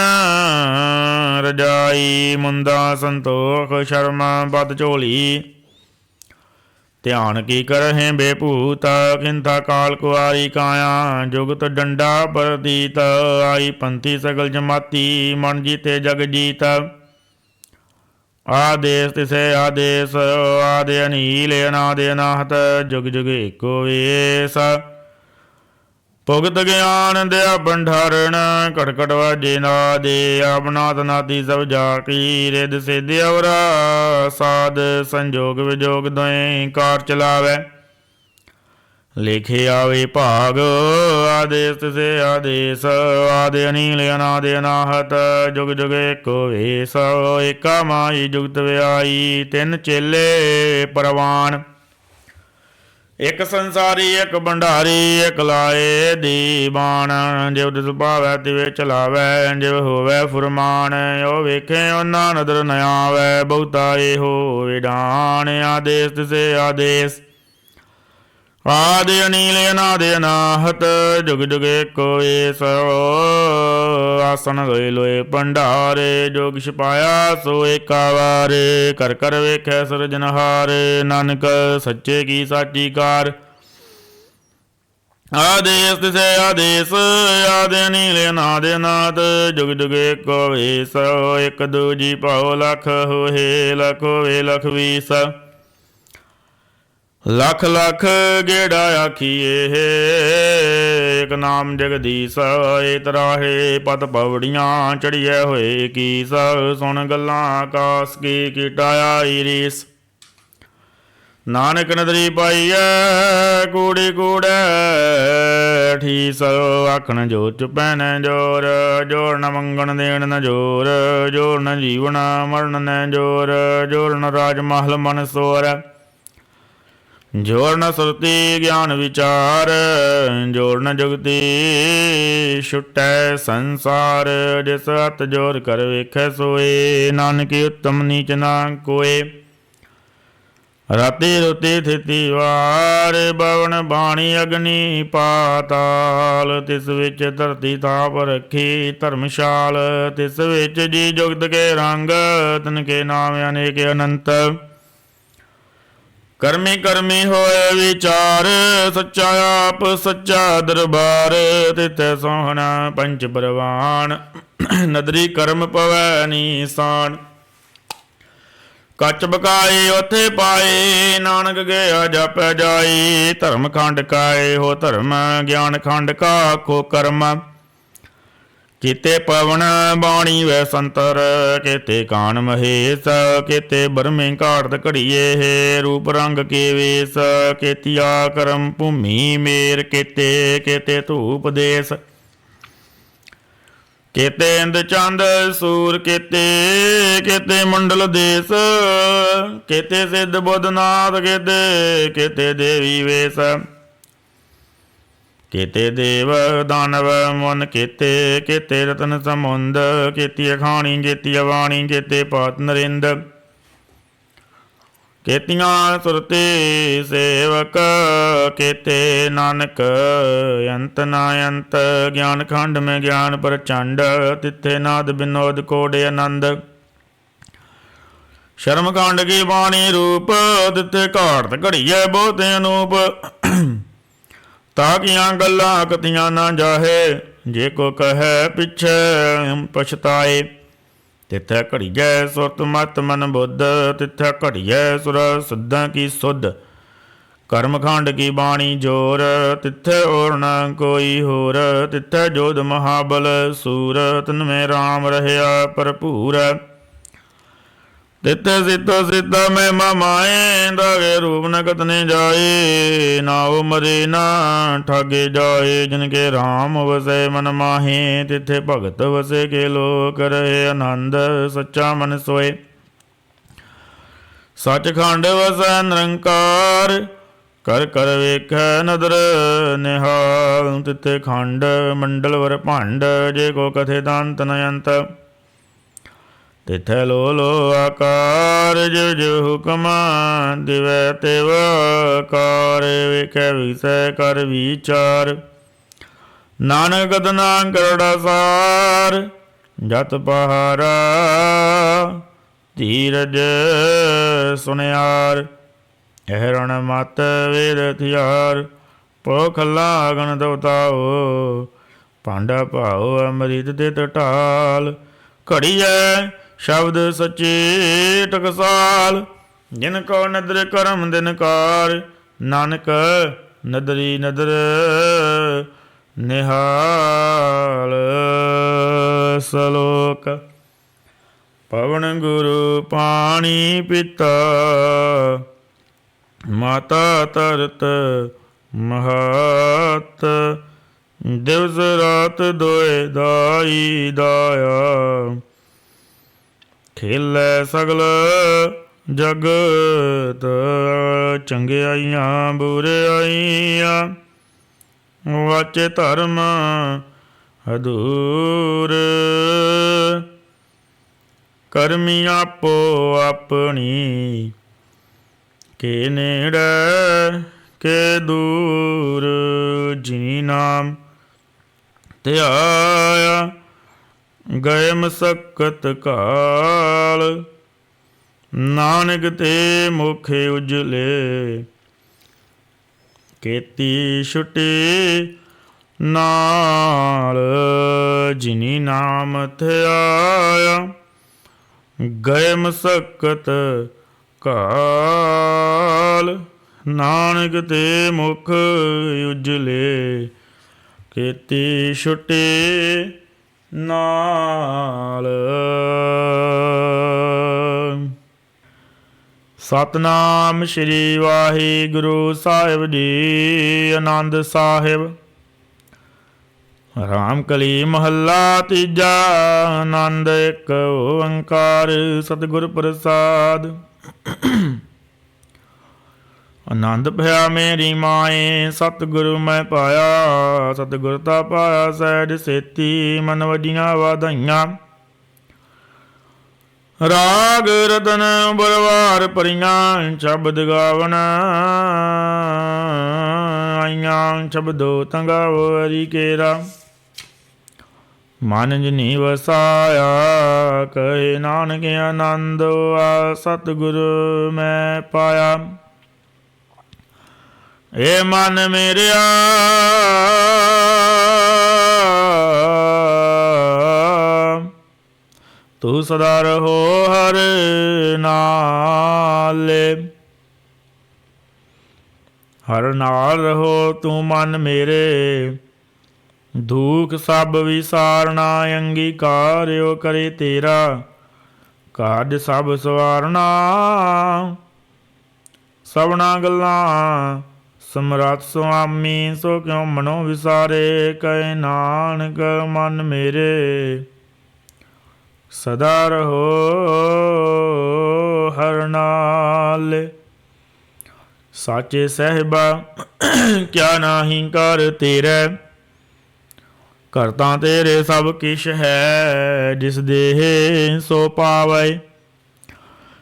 ਰਜਾਈ। ਮੁੰਦਾ ਸੰਤੋਖ ਸ਼ਰਮ ਬਦ ਝੋਲੀ, ਧਿਆਨ ਕੀ ਕਰਹਿ ਬੇਭੂਤ। ਕਿੰਥਾ ਕਾਲ ਕੁਆਰੀ ਕਾਇਆ, ਜੁਗਤ ਡੰਡਾ ਪ੍ਰਤੀਤ। ਆਈ ਪੰਥੀ ਸਗਲ ਜਮਾਤੀ, ਮਨ ਜੀਤੇ ਜਗ ਜੀਤ। ਆਦੇਸ ਤਿਸੈ ਆਦੇਸ, ਆਦਿ ਅਨੀਲ ਅਨਾਦਿ ਅਨਾਹਤ। ਜੁਗ ਜੁਗ ਏਕੋ ਵੇਸ, ਭੁਗਤ ਗਿਆਨ ਦਿਆ ਭੰਡਾਰਨ। ਘਟਘਟ ਵਾਜੇ ਨਾਦੇ, ਆਪਨਾਤ ਨਾਦੀ ਸਭ ਜਾ ਕੀ। ਰਿਦ ਸਿਧ ਅਵਰਾ ਸਾਧ, ਸੰਜੋਗ ਵਿਜੋਗ ਦੋਇ ਕਾਰ ਚਲਾਵੈ। ਲਿਖੇ ਆਵੇ ਭਾਗ, ਆਦੇਸ ਤਿਸੈ ਆਦੇਸ। ਆਦਿ ਅਨੀਲ ਅਨਾਦਿ ਅਨਾਹਤ, ਜੁਗ ਜੁਗ ਏਕੋ ਵੇਸ। ਏਕਾ ਮਾਈ ਜੁਗਤ ਵਿਆਈ, ਤਿੰਨ ਚੇਲੇ ਪਰਵਾਨ। ਇੱਕ ਸੰਸਾਰੀ ਇੱਕ ਭੰਡਾਰੀ, ਇੱਕ ਲਾਏ ਦੀਵਾਨ। ਜਿਵ ਤਿਸ ਭਾਵੈ ਤਿਵੇਂ ਚਲਾਵੈ, ਜਿਵ ਹੋਵੈ ਫੁਰਮਾਨ। ਉਹ ਵੇਖੇ ਉਹਨਾਂ ਨਦਰ ਨ ਆਵੈ, ਬਹੁਤਾ ਇਹੋ ਵਿਡਾਨ। ਆਦੇਸ ਤਿਸੈ ਆਦੇਸ, ਆਦਿ ਅਨੀਲ ਅਨਾਦਿ ਅਨਾਹਤ। ਜੁਗ ਜੁਗ ਏਕੋ ਵੇਸ। ਆਸਣ ਲੋਏ ਲੋਏ ਭੰਡਾਰੇ, ਜੋ ਕਿਛ ਪਾਇਆ ਸੋ ਏਕਾ ਵਾਰੇ। ਕਰ ਕਰ ਵੇਖੈ ਸਿਰਜਨਹਾਰ, ਨਾਨਕ ਸੱਚੇ ਕੀ ਸਾਚੀ ਕਾਰ। ਆਦੇਸ ਤਿਸੈ ਆਦੇਸ, ਆਦਿ ਅਨੀਲ ਅਨਾਦਿ ਅਨਾਹਤ। ਜੁਗ ਜੁਗ ਏਕੋ ਵੇਸ। ਇੱਕ ਦੂਜੀ ਭਾਉ ਲੱਖ ਹੋਏ, ਲੱਖ ਹੋਵੇ ਲੱਖ ਵੀਸ। ਲੱਖ ਲੱਖ ਗੇੜਾ ਆਖੀਏ, ਇੱਕ ਨਾਮ ਜਗਦੀਸ਼। ਏ ਤਰਾਹੇ ਪਤ ਪਵੜੀਆਂ, ਚੜੀਏ ਹੋਏ ਕੀਸ। ਸੁਣ ਗੱਲਾਂ ਆਕਾਸ ਕੀ, ਕੀਟਾ ਆਈ ਰੀਸ। ਨਾਨਕ ਨਦਰੀ ਪਾਈਐ, ਕੂੜੀ ਕੂੜੈ ਠੀਸ। ਆਖਣ ਜੋਤ ਚੁਪੈ ਨ ਜੋਰ, ਜੋਰ ਨ ਮੰਗਣ ਦੇਣ ਨ ਜੋਰ। ਜੋਰ ਨ ਜੀਵਨ ਮਰਨ ਨ ਜੋਰ, ਜੋਰ ਨ ਰਾਜ ਮਹਲ ਮਨ ਸੋਰ। ਜੋਰ ਨ ਸੁਰਤੀ ਗਿਆਨ ਵਿਚਾਰ, ਜੋਰ ਨ ਜੁਗਤੀ ਛੁਟੈ ਸੰਸਾਰ। ਜਿਸ ਹੱਥ ਜੋਰ ਕਰ ਵੇਖੈ ਸੋਏ, ਨਾਨਕੀ ਉੱਤਮ ਨੀਚ ਨਾ ਕੋਏ। ਰਾਤੀ ਰੁਤੀ ਥਿਤੀ ਵਾਰ, ਬਵਨ ਬਾਣੀ ਅਗਨੀ ਪਾਤਾਲ। ਤਿਸ ਵਿੱਚ ਧਰਤੀ ਤਾਪ ਰੱਖੀ ਧਰਮਸ਼ਾਲ। ਤਿਸ ਵਿੱਚ ਜੀ ਜੁਗਤ ਕੇ ਰੰਗ, ਤਨ ਕੇ ਨਾਮ ਅਨੇਕ ਅਨੰਤ। ਕਰਮੀ ਕਰਮੀ ਹੋਏ ਵਿਚਾਰ, ਸੱਚਾ ਆਪ ਸੱਚਾ ਦਰਬਾਰ। ਤਿਥੈ ਸੋਹਣਾ ਪੰਚ ਪ੍ਰਵਾਨ, ਨਦਰੀ ਕਰਮ ਪਵੈ ਨੀਸਾਨ। ਕੱਚ ਬਕਾਏ ਉਥੇ ਪਾਏ, ਨਾਨਕ ਗਿਆ ਜਾਪੈ ਜਾਈ। ਧਰਮ ਖੰਡ ਕਾਏ ਹੋ ਧਰਮ, ਗਿਆਨ ਖੰਡ ਕਾ ਆਖੋ ਕਰਮ। ਕੀਤੇ ਪਵਨ ਬਾਣੀ ਵੈ ਸੰਤਰ, ਕੇਤੇ ਕਾਨ ਮਹੇਸ਼। ਕੇਤੇ ਬਰਮੇ ਘਾੜਤ ਘੜੀਏ, ਰੂਪ ਰੰਗ ਕੇ ਵੇਸ। ਕੇਤੀਆ ਕਰਮ ਭੂਮੀ ਮੇਰ, ਕੇਤੇ ਕੇਤੇ ਧੂਪ ਦੇਸ। ਕੇਤੇ ਇੰਦ ਚੰਦ ਸੂਰ, ਕੇਤੇ ਕੇਤੇ ਮੰਡਲ ਦੇਸ। ਕੇਤੇ ਸਿੱਧ ਬੁੱਧ ਨਾਥ, ਕੇਤੇ ਕੇਤੇ ਦੇਵੀ ਵੇਸ। ਕੇਤੇ ਦੇਵ ਦਾਨਵ ਮੁਨ, ਕੇਤੇ ਕੇਤੇ ਰਤਨ ਸਮੁੰਦ। ਕੇਤੀ ਅਖਾਣੀ ਕੇਤੀ ਅਵਾਣੀ, ਕੇਤੇ ਪਾਤ ਨਰਿੰਦ। ਕੇਤੀਆਂ ਸੁਰਤੀ ਸੇਵਕ, ਕੇਤੇ ਨਾਨਕ ਅੰਤ ਨਾ ਅੰਤ। ਗਿਆਨ ਖੰਡ ਮੈਂ ਗਿਆਨ ਪ੍ਰਚੰਡ, ਤਿੱਥੇ ਨਾਦ ਬਿਨੋਦ ਕੋੜੇ ਆਨੰਦ। ਸ਼ਰਮ ਕਾਂਡ ਕੀ ਬਾਣੀ ਰੂਪ, ਤਿੱਥੇ ਘਾੜਤ ਘੜੀਐ ਬਹੁਤੇ ਅਨੂਪ। ਤਾਕੀਆਂ ਗੱਲਾਂ ਕਤੀਆਂ ਨਾ ਜਾਹੇ, ਜੇ ਕੋ ਕਹੈ ਪਿਛੈ ਪਛਤਾਏ। ਤਿਥੈ ਘੜੀਐ ਸੁਰਤ ਮਤ ਮਨ ਬੁੱਧ, ਤਿਥੈ ਘੜੀਐ ਸੁਰ ਸਿੱਧਾਂ ਕੀ ਸੁਧ। ਕਰਮਖੰਡ ਕੀ ਬਾਣੀ ਜੋਰ, ਤਿਥੈ ਔਰ ਨ ਕੋਈ ਹੋਰ। ਤਿਥੈ ਜੋਧ ਮਹਾਬਲ ਸੂਰ, ਤਿਨ ਮੈਂ ਰਾਮ ਰਹਿਆ ਭਰਪੂਰ। ਤਿਥੈ ਸਿੱਧਾ ਸਿੱਧਾ ਮੈਂ ਮਾਏ, ਦਾਗੇ ਰੂਪ ਨ ਕਤਨੇ ਜਾਏ। ਨਾਉ ਮਰੇ ਨਾ ਠਾਗੇ ਜਾਏ, ਜਿਨ ਕੇ ਰਾਮ ਵਸੈ ਮਨ ਮਾਹੇ। ਤਿਥੈ ਭਗਤ ਵਸੇ ਕੇ ਲੋਕ ਰਹੇ ਆਨੰਦ, ਸੱਚਾ ਮਨ ਸੋਏ। ਸੱਚਖੰਡ ਵਸੈ ਨਿਰੰਕਾਰ, ਕਰ ਕਰ ਵੇਖੈ ਨਦਰ ਨਿਹਾਲ। ਤਿਥੈ ਖੰਡ ਮੰਡਲ ਵਰ ਭੰਡ, ਜੇ ਕੋ ਕਥੇ ਦੰਤ ਨ ਅੰਤ। ਤਿਥੈ ਲੋ ਲੋ ਆਕਾਰ, ਜਿਵ ਜਿਵ ਹੁਕਮ ਦਿਵੈ ਤਿਵ ਕਾਰ। ਵੇਖੈ ਵਿਸੈ ਕਰ ਵਿਚਾਰ, ਨਾਨਕ ਕਥਨਾ ਕਰੜਾ ਸਾਰ। ਜਤ ਪਹਾਰਾ ਧੀਰਜ ਸੁਨਿਆਰ, ਇਹ ਰਣ ਮਤ ਵੇਦ ਹਥਿਆਰ। ਪੋਖਲਾ ਗਣ ਦਵਤਾਓ, ਭਾਂਡਾ ਭਾਓ ਅੰਮ੍ਰਿਤ ਤੇ ਢਾਲ। ਘੜੀਐ ਸ਼ਬਦ ਸੱਚੇ ਟਕਸਾਲ, ਜਿਨ ਕੋ ਨਦਰ ਕਰਮ ਦਿਨਕਾਰ। ਨਾਨਕ ਨਦਰੀ ਨਦਰ ਨਿਹਾਲ। ਸਲੋਕ। ਪਵਨ ਗੁਰੂ ਪਾਣੀ ਪਿਤਾ, ਮਾਤਾ ਧਰਤ ਮਹਤ। ਦਿਵਸ ਰਾਤ ਦੋਇ ਦਾਈ ਦਾਇਆ, ਖੇਲੈ ਸਗਲ ਜਗਤ। ਚੰਗਿਆਈਆਂ ਬੁਰਿਆਈਆਂ, ਵਾਚੇ ਧਰਮ ਹਦੂਰ। ਕਰਮੀ ਆਪੋ ਆਪਣੀ, ਕੇ ਨੇੜੇ ਕੇ ਦੂਰ। ਜਿਨੀ ਨਾਮ ਧਿਆਇਆ, ਗਏ ਮਸਕਤ ਕਾਲ। ਨਾਨਕ ਤੇ ਮੁਖ ਉਜਲੇ, ਕੀਤੀ ਛੁਟੀ ਨਾਲ। ਜਿਨੀ ਨਾਮ ਧਿਆਇਆ, ਗਏ ਮਸਕਤ ਕਾਲ। ਨਾਨਕ ਤੇ ਮੁਖ ਉਜਲੇ, ਕੀਤੀ ਛੁਟੀ ਨਾਲ। ਸਤਨਾਮ ਸ੍ਰੀ ਵਾਹਿਗੁਰੂ ਸਾਹਿਬ ਜੀ। ਆਨੰਦ ਸਾਹਿਬ। ਰਾਮ ਕਲੀ ਮਹੱਲਾ ਤੀਜਾ। ਆਨੰਦ ਇੱਕ ਓੰਕਾਰ ਸਤਿਗੁਰ ਪ੍ਰਸਾਦ। ਆਨੰਦ ਭਇਆ ਮੇਰੀ ਮਾਏ, ਸਤਿਗੁਰੂ ਮੈਂ ਪਾਇਆ। ਸਤਿਗੁਰ ਤਾ ਪਾਇਆ ਸਹਿਜ ਸੇਤੀ, ਮਨ ਵੱਡੀਆਂ ਵਾਧਾਈਆਂ। ਰਾਗ ਰਤਨ ਬਰਵਾਰ ਭਰੀਆਂ, ਸ਼ਬਦ ਗਾਵਣ ਆਈਆਂ। ਸ਼ਬਦੋ ਤੰਗਾਵੋ ਹਰੀ ਕੇਰਾ, ਮਨ ਜਿਨੀ ਵਸਾਇਆ। ਕਹੇ ਨਾਨਕ ਆਨੰਦ ਆ, ਸਤਿਗੁਰੂ ਮੈਂ ਪਾਇਆ। ਏ ਮਨ ਮੇਰਿਆ ਤੂੰ ਸਦਾ ਰਹੋ ਹਰ ਨਾਲੇ। ਹਰ ਨਾਲ ਰਹੋ ਤੂੰ ਮਨ ਮੇਰੇ, ਦੁਖ ਸਭ ਵਿਸਾਰਨਾ। ਅੰਗੀਕਾਰਿਓ ਕਰੇ ਤੇਰਾ, ਕਾਜ ਸਭ ਸਵਾਰਨਾ। ਸਭਨਾ ਗੱਲਾਂ ਸਮਰੱਥ ਸੁਆਮੀ, ਸੋ ਕਿਉ ਮਨੋ ਵਿਸਾਰੇ। ਕਹੇ ਨਾਨਕ ਮਨ ਮੇਰੇ, ਸਦਾ ਰਹੋ ਹਰ ਨਾਲ। ਸਾਚੇ ਸਾਹਿਬਾ ਕਿਆ ਨਾਹੀ ਕਰ ਤੇਰੇ, ਕਰਤਾ ਤੇਰੇ ਸਭ ਕਿਛ ਹੈ। ਜਿਸ ਦੇਹ ਸੋ ਪਾਵੈ,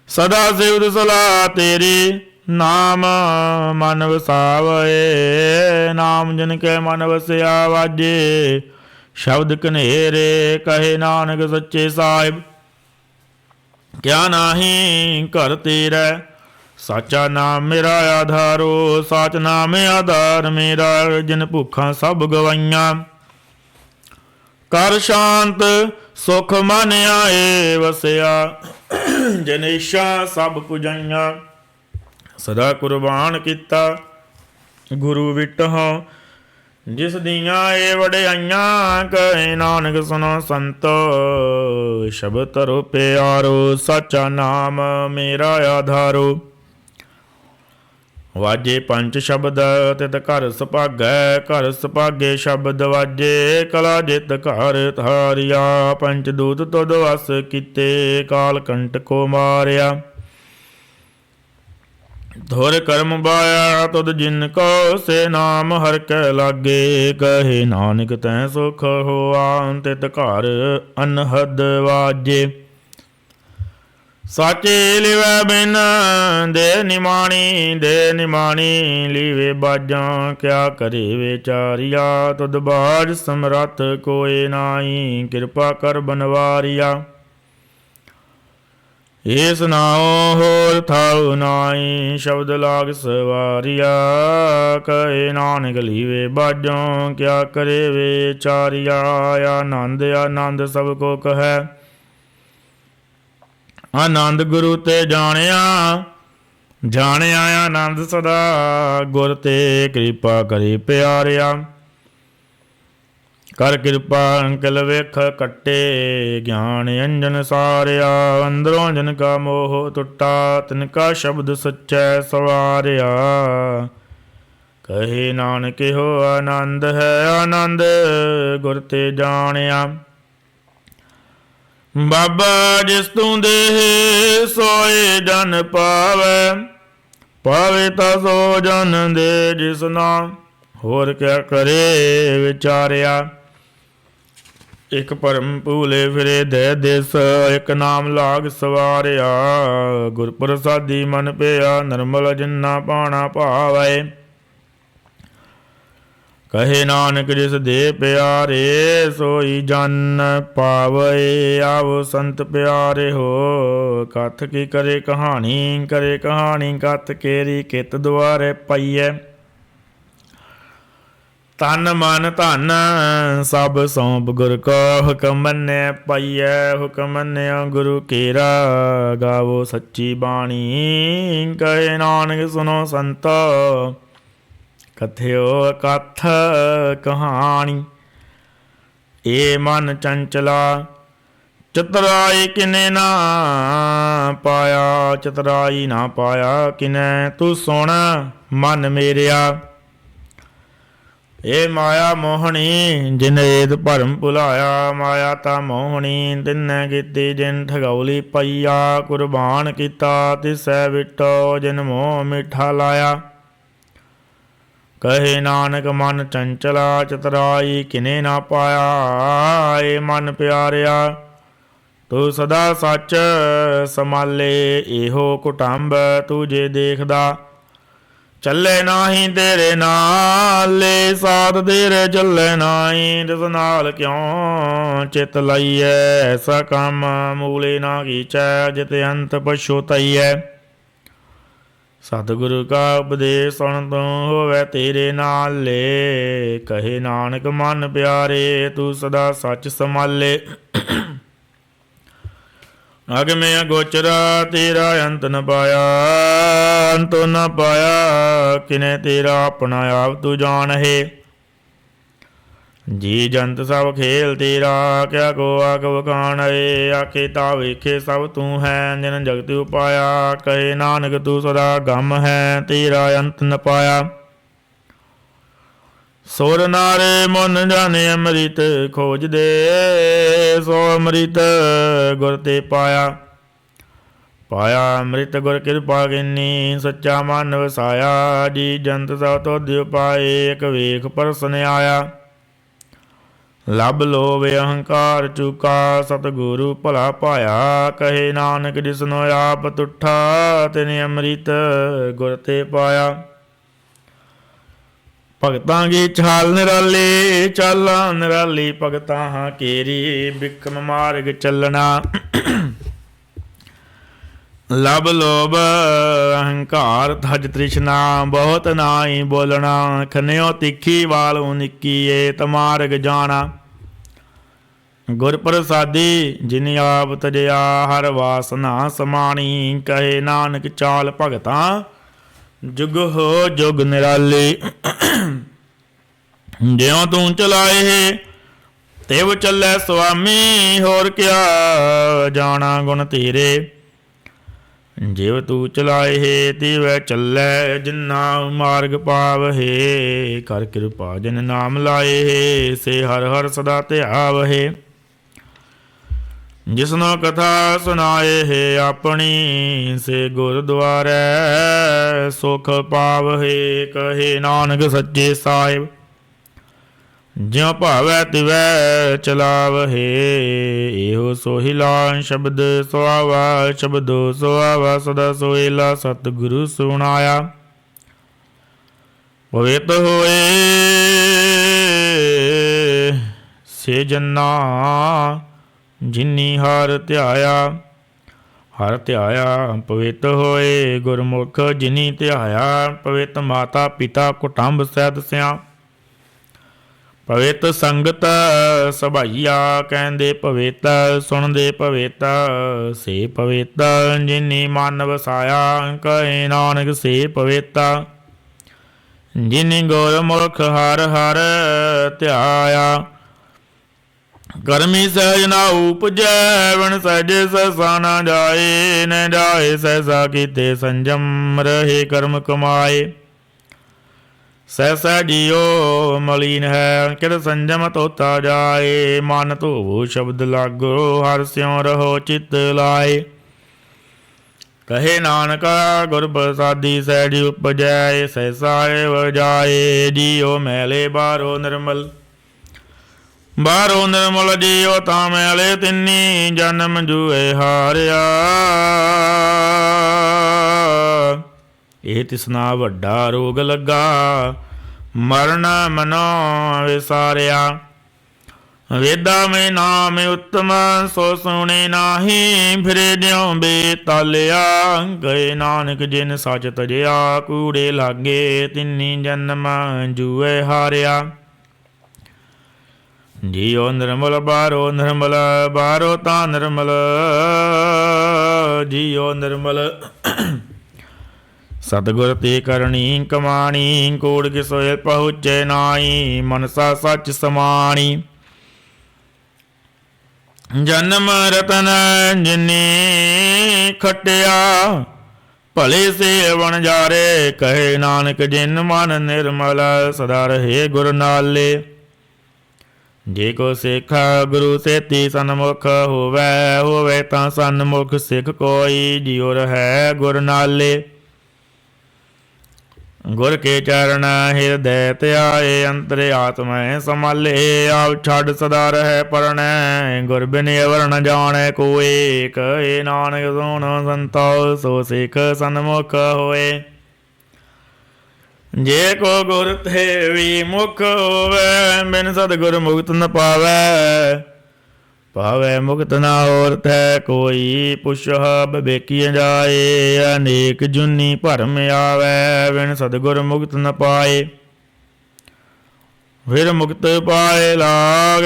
ਸਦਾ ਸਿਵਤ ਸਲਾਹ ਤੇਰੀ। ਨਾਮ ਮਨ ਵਸਾਵੈ, ਨਾਮ ਜਿਨ ਕੇ ਮਨ ਵਸਿਆ ਵਾਜੇ। ਸ਼ਬਦ ਕਨੇਰੇ ਕਹੇ ਨਾਨਕ ਸੱਚੇ ਸਾਹਿਬ, ਕਿਆ ਨਾਹੀ ਘਰ ਤੇਰਾ। ਸਾਚਾ ਨਾਮ ਮੇਰਾ ਆਧਾਰੋ, ਸਾਚ ਨਾਮ ਆਧਾਰ ਮੇਰਾ। ਜਿਨ ਭੁੱਖਾਂ ਸਭ ਗਵਾਈਆਂ, ਕਰ ਸ਼ਾਂਤ ਸੁਖ ਮਨ ਆਏ ਵਸਿਆ। ਜਨੇਸ਼ਾ ਸਭ ਪੁਜਾਈਆਂ ਸਦਾ ਕੁਰਬਾਨ ਕੀਤਾ। ਗੁਰੂ ਵਿਟਹੁ ਜਿਸ ਦੀਆਂ ਏ ਵਡਿਆਈਆਂ ਕਹੇ ਨਾਨਕ ਸੁਨੋ ਸੰਤੋ ਸ਼ਬਦ ਧਰੋ ਪਿਆਰੋ ਸਾਚਾ ਨਾਮ ਮੇਰਾ ਆਧਾਰੋ। ਵਾਜੇ ਪੰਜ ਸ਼ਬਦ ਤਿਤ ਘਰ ਸੁਭਾਗੈ ਘਰ ਸੁਭਾਗੇ ਸ਼ਬਦ ਵਾਜੇ ਕਲਾ ਜਿਤ ਘਰ ਧਾਰਿਆ। ਪੰਚ ਦੂਤ ਤੁਧ ਵਸ ਕੀਤੇ ਕਾਲ ਕੰਟ ਕੋ ਮਾਰਿਆ। ਧੁਰ ਕਰਮ ਬਾਇਆ ਤੁਧ ਜਿਨ ਕੋ ਸੇ ਨਾਮ ਹਰਿ ਕੈ ਲਾਗੇ ਕਹੇ ਨਾਨਕ ਤੈ ਸੁਖ ਹੋਆ ਤਿਤ ਘਰ ਅਨਹਦ ਵਾਜੇ। ਸਾਚੇ ਲਿਵੈ ਬਿਨ ਦੇ ਨਿਮਾਣੀ ਲੀਵੇ ਬਾਜਾਂ ਕਿਆ ਕਰੇ ਵਿਚਾਰਿਆ। ਤੁਧ ਬਾਜ ਸਮਰੱਥ ਕੋਇ ਨਾਹੀ ਕਿਰਪਾ ਕਰ ਬਨਵਾਰਿਆ। ਏਸ ਨਾਉ ਹੋਰ ਥਾਉ ਨਾਹੀ ਸ਼ਬਦ ਲਾਗ ਸਵਾਰਿਆ। ਕਹੇ ਨਾਨਕ ਲੀਵੇ ਬਾਜੋਂ ਕਿਆ ਕਰੇ ਵਿਚਾਰਿਆ। ਆਨੰਦ ਆਨੰਦ ਸਭ ਕੋ ਕਹੈ ਆਨੰਦ ਗੁਰੂ ਤੇ ਜਾਣਿਆ ਆਨੰਦ ਸਦਾ ਗੁਰ ਤੇ ਕਿਰਪਾ ਕਰੀ ਪਿਆਰਿਆ। ਕਰ ਕਿਰਪਾ ਅੰਕਲ ਵੇਖ ਕੱਟੇ ਗਿਆਨ ਅੰਜਨ ਸਾਰਿਆ। ਅੰਦਰੋਂ ਜਨ ਕਾ ਮੋਹ ਟੁੱਟਾ ਤਿਨ ਕਾ ਸ਼ਬਦ ਸੱਚੈ ਸਵਾਰਿਆ। ਕਹੇ ਨਾਨਕ ਇਹੋ ਆਨੰਦ ਹੈ ਆਨੰਦ ਗੁਰ ਤੇ ਜਾਣਿਆ। ਬਾਬਾ ਜਿਸ ਤੂੰ ਦੇਹ ਸੋਏ ਜਨ ਪਾਵੇ ਤਾ ਸੋ ਜਨ ਦੇ ਜਿਸ ਨਾਮ ਹੋਰ ਕਿਆ ਕਰੇ ਵਿਚਾਰਿਆ। ਇਕ ਭਰਮ ਭੂਲੇ ਫਿਰੇ ਦੇ ਦਿਸ ਇਕ ਨਾਮ ਲਾਗ ਸਵਾਰਿਆ। ਗੁਰ ਪ੍ਰਸਾਦੀ ਮਨ ਪਿਆ ਨਿਰਮਲ ਜਿਨਾ ਪਾਣਾ ਭਾਵੈ। ਕਹੇ ਨਾਨਕ ਜਿਸ ਦੇ ਪਿਆਰੇ ਸੋਈ ਜਨ ਪਾਵੇ। ਆਵੋ ਸੰਤ ਪਿਆਰੇ ਹੋ ਕਥ ਕੀ ਕਰੇ ਕਹਾਣੀ ਕਥ ਕੇਰੀ ਕਿਤ ਦੁਆਰੇ ਪਈਐ। ਤਨ ਮਨ ਧਨ ਸਭ ਸੌਂਪ ਗੁਰ ਕੋ ਹੁਕਮ ਮੰਨੈ ਪਈਐ। ਹੁਕਮ ਮੰਨਿਆ ਗੁਰੂ ਕੇਰਾ ਗਾਵੋ ਸੱਚੀ ਬਾਣੀ। ਕਹੇ ਨਾਨਕ ਸੁਨੋ ਸੰਤੋ ਕਥਿਓ ਕਥ ਕਹਾਣੀ। ਏ ਮਨ ਚੰਚਲਾ ਚਤੁਰਾਈ ਕਿਨੇ ਨਾ ਪਾਇਆ ਕਿਨੈ। ਤੂੰ ਸੁਣ ਮਨ ਮੇਰਿਆ ਏ ਮਾਇਆ ਮੋਹਣੀ ਜਿਨ ਏਦ ਭਰਮ ਭੁਲਾਇਆ। ਮਾਇਆ ਤਾ ਮੋਹਣੀ ਤਿਨੈ ਕੀਤੀ ਜਿਨ ਠਗੌਲੀ ਪਈਆ। ਕੁਰਬਾਨ ਕੀਤਾ ਤਿਸੈ ਵਿਟੋ ਜਿਨ ਮੋਹ ਮਿੱਠਾ ਲਾਇਆ। ਕਹੇ ਨਾਨਕ ਮਨ ਚੰਚਲਾ ਚਤੁਰਾਈ ਕਿਨੇ ਨਾ ਪਾਇਆ। ਏ ਮਨ ਪਿਆਰਿਆ ਤੂੰ ਸਦਾ ਸੱਚ ਸੰਭਾਲੇ। ਇਹੋ ਕੁਟੰਬ ਤੂੰ ਜੇ ਦੇਖਦਾ ਚੱਲੇ ਨਾਹੀ ਤੇਰੇ ਨਾਲੇ। ਸਾਧ ਤੇਰੇ ਚੱਲੇ ਨਾਹੀ ਤਿਸ ਨਾਲ ਕਿਉਂ ਚਿਤ ਲਾਈਐ। ਐਸਾ ਕੰਮ ਮੂਲੇ ਨਾ ਕੀਚੈ ਜਿਤ ਅੰਤ ਪਛੁਤਾਈਐ। ਸਤਿਗੁਰੂ ਕਾ ਉਪਦੇਸ਼ ਸੁਣ ਤੂੰ ਹੋਵੇ ਤੇਰੇ ਨਾਲੇ। ਕਹੇ ਨਾਨਕ ਮਨ ਪਿਆਰੇ ਤੂੰ ਸਦਾ ਸੱਚ ਸੰਭਾਲੇ। ਅਗਮੇ ਅਗੋਚਰਾ ਤੇਰਾ ਅੰਤ ਨ ਪਾਇਆ ਕਿਨੇ ਤੇਰਾ ਆਪਣਾ ਆਪ ਤੂੰ ਜਾਣਹਿ। ਜੀ ਜੰਤ ਸਭ ਖੇਲ ਤੇਰਾ ਕਿਆ ਕੋ ਆਖ ਵਖਾਣੈ। ਆਖੇ ਤਾ ਵੇਖੇ ਸਭ ਤੂੰ ਹੈ ਜਿਨ ਜਗਤ ਉਪਾਇਆ। ਕਹੇ ਨਾਨਕ ਤੂੰ ਸਦਾ ਗਮ ਹੈ ਤੇਰਾ ਅੰਤ ਨ ਪਾਇਆ। ਸੁਰ ਨਾਰੇ ਮਨ ਜਾਣੇ ਅੰਮ੍ਰਿਤ ਖੋਜਦੇ ਸੋ ਅੰਮ੍ਰਿਤ ਗੁਰ ਤੇ ਪਾਇਆ। ਅੰਮ੍ਰਿਤ ਗੁਰ ਕਿਰਪਾ ਕੀਨੀ ਸੱਚਾ ਮਨ ਵਸਾਇਆ। ਜੀ ਜੰਤ ਸਭ ਤੁਧ ਉਪਾਏ ਇਕ ਵੇਖ ਪਰਸਨ ਆਇਆ। ਲੱਭ ਲੋਭ ਅਹੰਕਾਰ ਚੁਕਾ ਸਤਿਗੁਰੂ ਭਲਾ ਪਾਇਆ। ਕਹੇ ਨਾਨਕ ਜਿਸਨੋ ਆਪ ਤੁਠਾ ਤਿਨੇ ਅੰਮ੍ਰਿਤ ਗੁਰ ਤੇ ਪਾਇਆ। ਭਗਤਾਂ ਕੀ ਚਾਲ ਨਿਰਾਲੀ ਭਗਤਾਂ ਹਾਂ ਕੇਰੀ। ਬਿਕਮ ਮਾਰਗ ਚੱਲਣਾ ਲਬ ਲੋਭ ਅਹੰਕਾਰ ਧਜ ਤ੍ਰਿਸ਼ਨਾ ਬਹੁਤ ਨਾਹੀ ਬੋਲਣਾ। ਖਨਿਓ ਤਿੱਖੀ ਵਾਲੋਂ ਨਿੱਕੀ ਏ ਤਮਾਰਗ ਜਾਣਾ। ਗੁਰ ਪ੍ਰਸਾਦੀ ਜਿਨ ਆਪ ਤਜਿਆ, ਹਰ ਵਾਸਨਾ ਸਮਾਣੀ। ਕਹੇ ਨਾਨਕ ਚਾਲ ਭਗਤਾਂ ਜੁਗ ਹੋ ਜੁਗ ਨਿਰਾਲੀ। ਜਿਉ ਤੂੰ ਚਲਾਏ ਤਿਵ ਚੱਲੈ ਸੁਆਮੀ, ਹੋਰ ਕਿਆ ਜਾਣਾ ਗੁਣ ਤੇਰੇ। ਜਿਵ ਤੂੰ ਚਲਾਏ ਤਿਵੈ ਚੱਲੈ, ਜਿਨਾ ਮਾਰਗ ਪਾਵਹਿ। ਕਰ ਕਿਰਪਾ ਜਿਨ ਨਾਮ ਲਾਏ, ਸੇ ਹਰ ਹਰ ਸਦਾ ਧਿਆਵਹਿ। ਜਿਸਨੋ ਕਥਾ ਸੁਨਾਏ ਹੈ ਆਪਣੀ, ਸੇ ਗੁਰਦੁਆਰੈ ਸੁਖ ਪਾਵਹਿ। ਕਹੇ ਨਾਨਕ ਸੱਚੇ ਸਾਹਿਬ ਜਿਉ ਭਾਵੈ ਤਿਵੈ ਚਲਾਵਹਿ। ਇਹੋ ਸੋਹਿਲਾ ਸ਼ਬਦ ਸੁਆਵਾ, ਸ਼ਬਦੋ ਸੁਆਵਾ ਸਦਾ ਸੋਹਿਲਾ। ਸਤਿਗੁਰੂ ਸੁਣਾਇਆ ਪਵਿੱਤ ਹੋਏ ਸੇ ਜਨਾ, ਜਿਨੀ ਹਰ ਧਿਆਇਆ। ਹਰ ਧਿਆਇਆ ਪਵਿੱਤ ਹੋਏ ਗੁਰਮੁਖ, ਜਿਨੀ ਧਿਆਇਆ। ਪਵਿੱਤ ਮਾਤਾ ਪਿਤਾ ਕੁਟੰਬ ਸਹਿਤ ਸਿਆ, ਪਵਿੱਤ ਸੰਗਤ ਸਭਾਈਆ। ਕਹਿੰਦੇ ਪਵਿੱਤ ਸੁਣਦੇ ਪਵਿੱਤ, ਸੇ ਪਵਿੱਤ ਜਿਨੀ ਮਨ ਵਸਾਇਆ। ਕਹੇ ਨਾਨਕ ਸੇ ਪਵਿੱਤ ਜਿਨੀ ਗੁਰਮੁਖ ਹਰ ਹਰ ਧਿਆਇਆ। ਕਰਮੀ ਸਹਿਜ ਨਾ ਉਪਜੈ, ਵਣ ਸਹਿਜੇ ਸਹਿਸਾ ਨਾ ਜਾਏ। ਨ ਜਾਏ ਸਹਿਸਾ ਕੀਤੇ ਸੰਜਮ, ਰਹੇ ਕਰਮ ਕਮਾਏ। ਸਹਿਸਾ ਜੀਓ ਮਲੀਨ ਹੈ, ਕਿਤ ਸੰਜਮ ਧੋਤਾ ਜਾਏ। ਮਨ ਧੋਵੋ ਸ਼ਬਦ ਲਾਗੋ, ਹਰਿ ਸਿਉ ਰਹੋ ਚਿਤ ਲਾਏ। ਕਹੇ ਨਾਨਕ ਗੁਰ ਪ੍ਰਸਾਦੀ ਸਹਿਜ ਉਪਜੈ, ਸਹਿਸਾ ਏਵ ਜਾਏ। ਜੀਓ ਮੈਲੇ ਬਾਹਰੋ ਨਿਰਮਲ, ਬਾਹਰੋ ਨਿਰਮਲ ਜੀਓ ਤਾਂ ਮੈਲੇ। ਤਿੰਨੀ ਜਨਮ ਜੂਏ ਹਾਰਿਆ, ਇਹ ਤਿਸਨਾ ਵੱਡਾ ਰੋਗ ਲੱਗਾ। ਮਰਨ ਮਨੋ ਵਿਸਾਰਿਆ, ਵੇਦਾਂ ਮੈਂ ਨਾਮ ਉਤਮ, ਸੋ ਸੁਣੇ ਨਾਹੀ। ਫਿਰੇ ਜਿਉ ਬੇਤਾਲਿਆ, ਗਏ ਨਾਨਕ ਜਿਨ ਸੱਚ ਤਜਿਆ। ਕੂੜੇ ਲਾਗੇ ਤਿੰਨੀ ਜਨਮ ਜੂਏ ਹਾਰਿਆ। ਜੀਓ ਨਿਰਮਲ ਬਾਹਰੋ ਨਿਰਮਲ, ਬਾਹਰੋ ਤਾਂ ਨਿਰਮਲ। ਜੀਓ ਨਿਰਮਲ ਸਤਿਗੁਰ ਤੇ ਕਰਨੀ ਕਮਾਣੀ। ਕੋੜ ਕਿਸੋਏ ਪਹੁੰਚੇ ਨਾਹੀ, ਮਨਸਾ ਸੱਚ ਸਮਾਣੀ। ਜਨਮ ਰਤਨ ਜਿਨੀ ਖਟਿਆ, ਭਲੇ ਸੇ ਵਣਜਾਰੇ। ਕਹੇ ਨਾਨਕ ਜਿਨ ਮਨ ਨਿਰਮਲ, ਸਦਾ ਰਹੇ ਗੁਰ ਨਾਲੇ। ਜੇ ਕੋ ਸਿੱਖ ਗੁਰੂ ਸੇਤੀ ਸਨਮੁਖ ਹੋਵੈ, ਹੋਵੇ ਤਾਂ ਸਨਮੁਖ ਸਿੱਖ ਕੋਈ। ਜਿਉ ਰਹੈ ਗੁਰ ਨਾਲੇ, ਗੁਰ ਕੇ ਚਰਨ ਹਿਰਦੈ ਧਿਆਏ। ਅੰਤਰ ਆਤਮੈ ਸਮਾਲੇ, ਆਪ ਛੱਡ ਸਦਾ ਰਹਿ ਪਰਣੈ। ਗੁਰ ਬਿਨ ਅਵਰ ਨ ਜਾਣੈ ਕੋਇ। ਕਹੇ ਨਾਨਕ ਸੁਣ ਸੰਤੋ, ਸੋ ਸਿੱਖ ਸਨਮੁਖ ਹੋਏ। ਜੇ ਕੋ ਗੁਰ ਤੇ ਵੀ ਮੁਖ ਹੋਵੈ, ਬਿਨ ਸਤਿਗੁਰ ਮੁਕਤ ਨ ਪਾਵੈ। ਪਾਵੈ ਮੁਕਤ ਨਾ ਹੋਰ ਥੈ ਕੋਈ, ਪੁੱਛਹ ਵਿਵੇਕੀ ਜਾਏ। ਅਨੇਕ ਜੁਨੀ ਭਰਮ ਆਵੈ, ਬਿਨ ਸਤਿਗੁਰ ਮੁਕਤ ਨ ਪਾਏ। ਫਿਰ ਮੁਕਤ ਪਾਏ ਲਾਗ,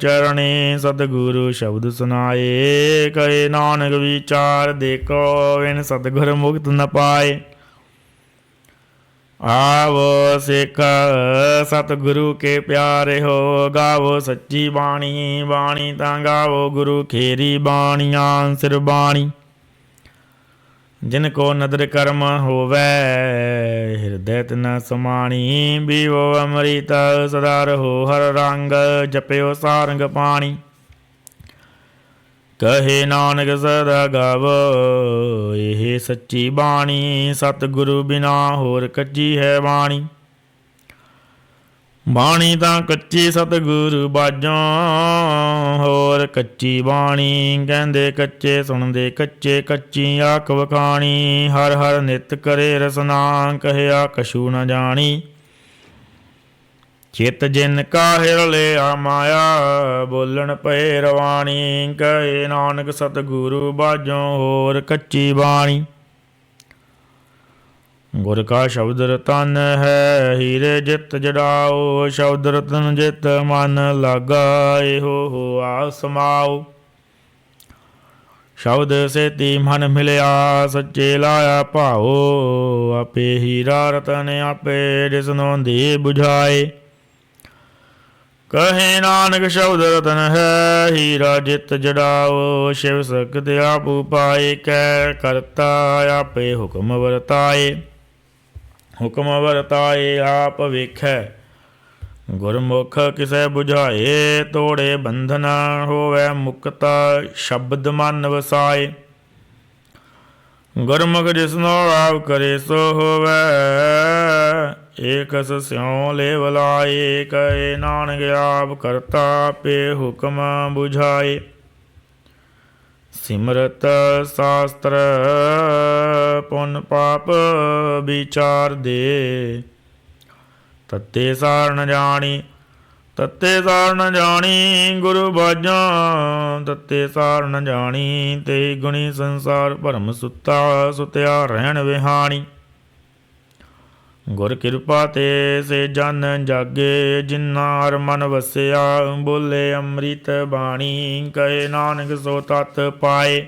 ਚਰਣੀ ਸਤਿਗੁਰੂ ਸ਼ਬਦ ਸੁਨਾਏ। ਕਹੇ ਨਾਨਕ ਵਿਚਾਰ ਦੇਖੋ, ਬਿਨ ਸਤਿਗੁਰ ਮੁਕਤ ਨ ਪਾਏ। ਆਵੋ ਸਿੱਖ ਸਤਿਗੁਰੂ ਕੇ ਪਿਆਰੇ ਹੋ, ਗਾਵੋ ਸੱਚੀ ਬਾਣੀ। ਬਾਣੀ ਤਾਂ ਗਾਵੋ ਗੁਰੂ ਖੇਰੀ, ਬਾਣੀਆਂ ਸਿਰ ਬਾਣੀ। ਜਿਨ ਕੋ ਨਦਰ ਕਰਮ ਹੋਵੈ, ਹਿਰਦੈ ਤਿਨ ਸਮਾਣੀ। ਬੀਵੋ ਅੰਮ੍ਰਿਤ ਸਦਾ ਰਹੋ ਹਰ ਰੰਗ, ਜਪਿਓ ਸਾਰੰਗ ਪਾਣੀ। ਕਹੇ ਨਾਨਕ ਸਦਾ ਗਾਵੋ ਇਹ ਸੱਚੀ ਬਾਣੀ। ਸਤਿਗੁਰੂ ਬਿਨਾ ਹੋਰ ਕੱਚੀ ਹੈ ਬਾਣੀ। ਬਾਣੀ ਤਾਂ ਕੱਚੀ ਸਤਿਗੁਰੂ ਬਾਝੋਂ, ਹੋਰ ਕੱਚੀ ਬਾਣੀ। ਕਹਿੰਦੇ ਕੱਚੇ ਸੁਣਦੇ ਕੱਚੇ, ਕੱਚੀ ਆਖ ਵਖਾਣੀ। ਹਰ ਹਰ ਨਿਤ ਕਰੇ ਰਸਨਾ, ਕਹਿਆ ਕਛੂ ਨ ਜਾਣੀ। ਚਿਤ ਜਿਨ ਕਾਹਿਰ ਲਿਆ ਮਾਇਆ, ਬੋਲਣ ਪਏ ਰਵਾਣੀ। ਕਹੇ ਨਾਨਕ ਸਤਿਗੁਰੂ ਬਾਝੋਂ ਹੋਰ ਕੱਚੀ ਬਾਣੀ। ਗੁਰ ਕਾ ਸ਼ਬਦ ਰਤਨ ਹੈ, ਹੀਰੇ ਜਿਤ ਜੜਾਓ। ਸ਼ਬਦ ਰਤਨ ਜਿਤ ਮਨ ਲਾਗਾ, ਇਹੋ ਆਸ ਸਮਾਓ। ਸ਼ਬਦ ਸੇਤੀ ਮਨ ਮਿਲਿਆ, ਸੱਚੇ ਲਾਇਆ ਭਾਓ। ਆਪੇ ਹੀਰਾ ਰਤਨ ਆਪੇ, ਜਿਸਨੋਂ ਦੀ ਬੁਝਾਏ। ਕਹੇ ਨਾਨਕ ਸ਼ਬਦ ਰਤਨ ਹੈ, ਹੀਰਾ ਜਿਤ ਜੜਾਓ। ਸ਼ਿਵ ਸਕਤ ਆਪ ਉਪਾਏ, ਕੈ ਕਰਤਾ ਆਪੇ ਹੁਕਮ ਵਰਤਾਏ। ਹੁਕਮ ਵਰਤਾਏ ਆਪ ਵੇਖੈ, ਗੁਰਮੁਖ ਕਿਸੈ ਬੁਝਾਏ। ਤੋੜੇ ਬੰਧਨ ਹੋਵੈ ਮੁਕਤ, ਸ਼ਬਦ ਮਨ ਵਸਾਏ। ਗੁਰਮੁਖ ਜਿਸਨੋ ਆਪ ਕਰੇ ਸੋ ਹੋਵੈ, ਏਕਸ ਸਿਉ ਲੇਵ ਲਾਏ। ਕਹੇ ਨਾਨਕ ਆਪ ਕਰਤਾ ਆਪੇ ਹੁਕਮ ਬੁਝਾਏ। ਸਿਮਰਤ ਸਾਸਤਰ ਪੁੰਨ ਪਾਪ ਵਿਚਾਰ ਦੇ, ਤੱਤੇ ਸਾਰ ਨ ਜਾਣੀ। ਤੱਤੇ ਸਾਰ ਨ ਜਾਣੀ ਗੁਰੂ ਬਾਝਾਂ, ਤੱਤੇ ਸਾਰ ਨ ਜਾਣੀ। ਤੇ ਗੁਣੀ ਸੰਸਾਰ ਭਰਮ ਸੁੱਤਾ, ਸੁਤਿਆ ਰਹਿਣ ਵਿਹਾਣੀ। ਗੁਰ ਕਿਰਪਾ ਤੇ ਸੇ ਜਨ ਜਾਗੇ, ਜਿਨਾ ਹਰ ਮਨ ਵਸਿਆ। ਬੋਲੇ ਅੰਮ੍ਰਿਤ ਬਾਣੀ, ਕਹੇ ਨਾਨਕ ਸੋ ਤਤ ਪਾਏ।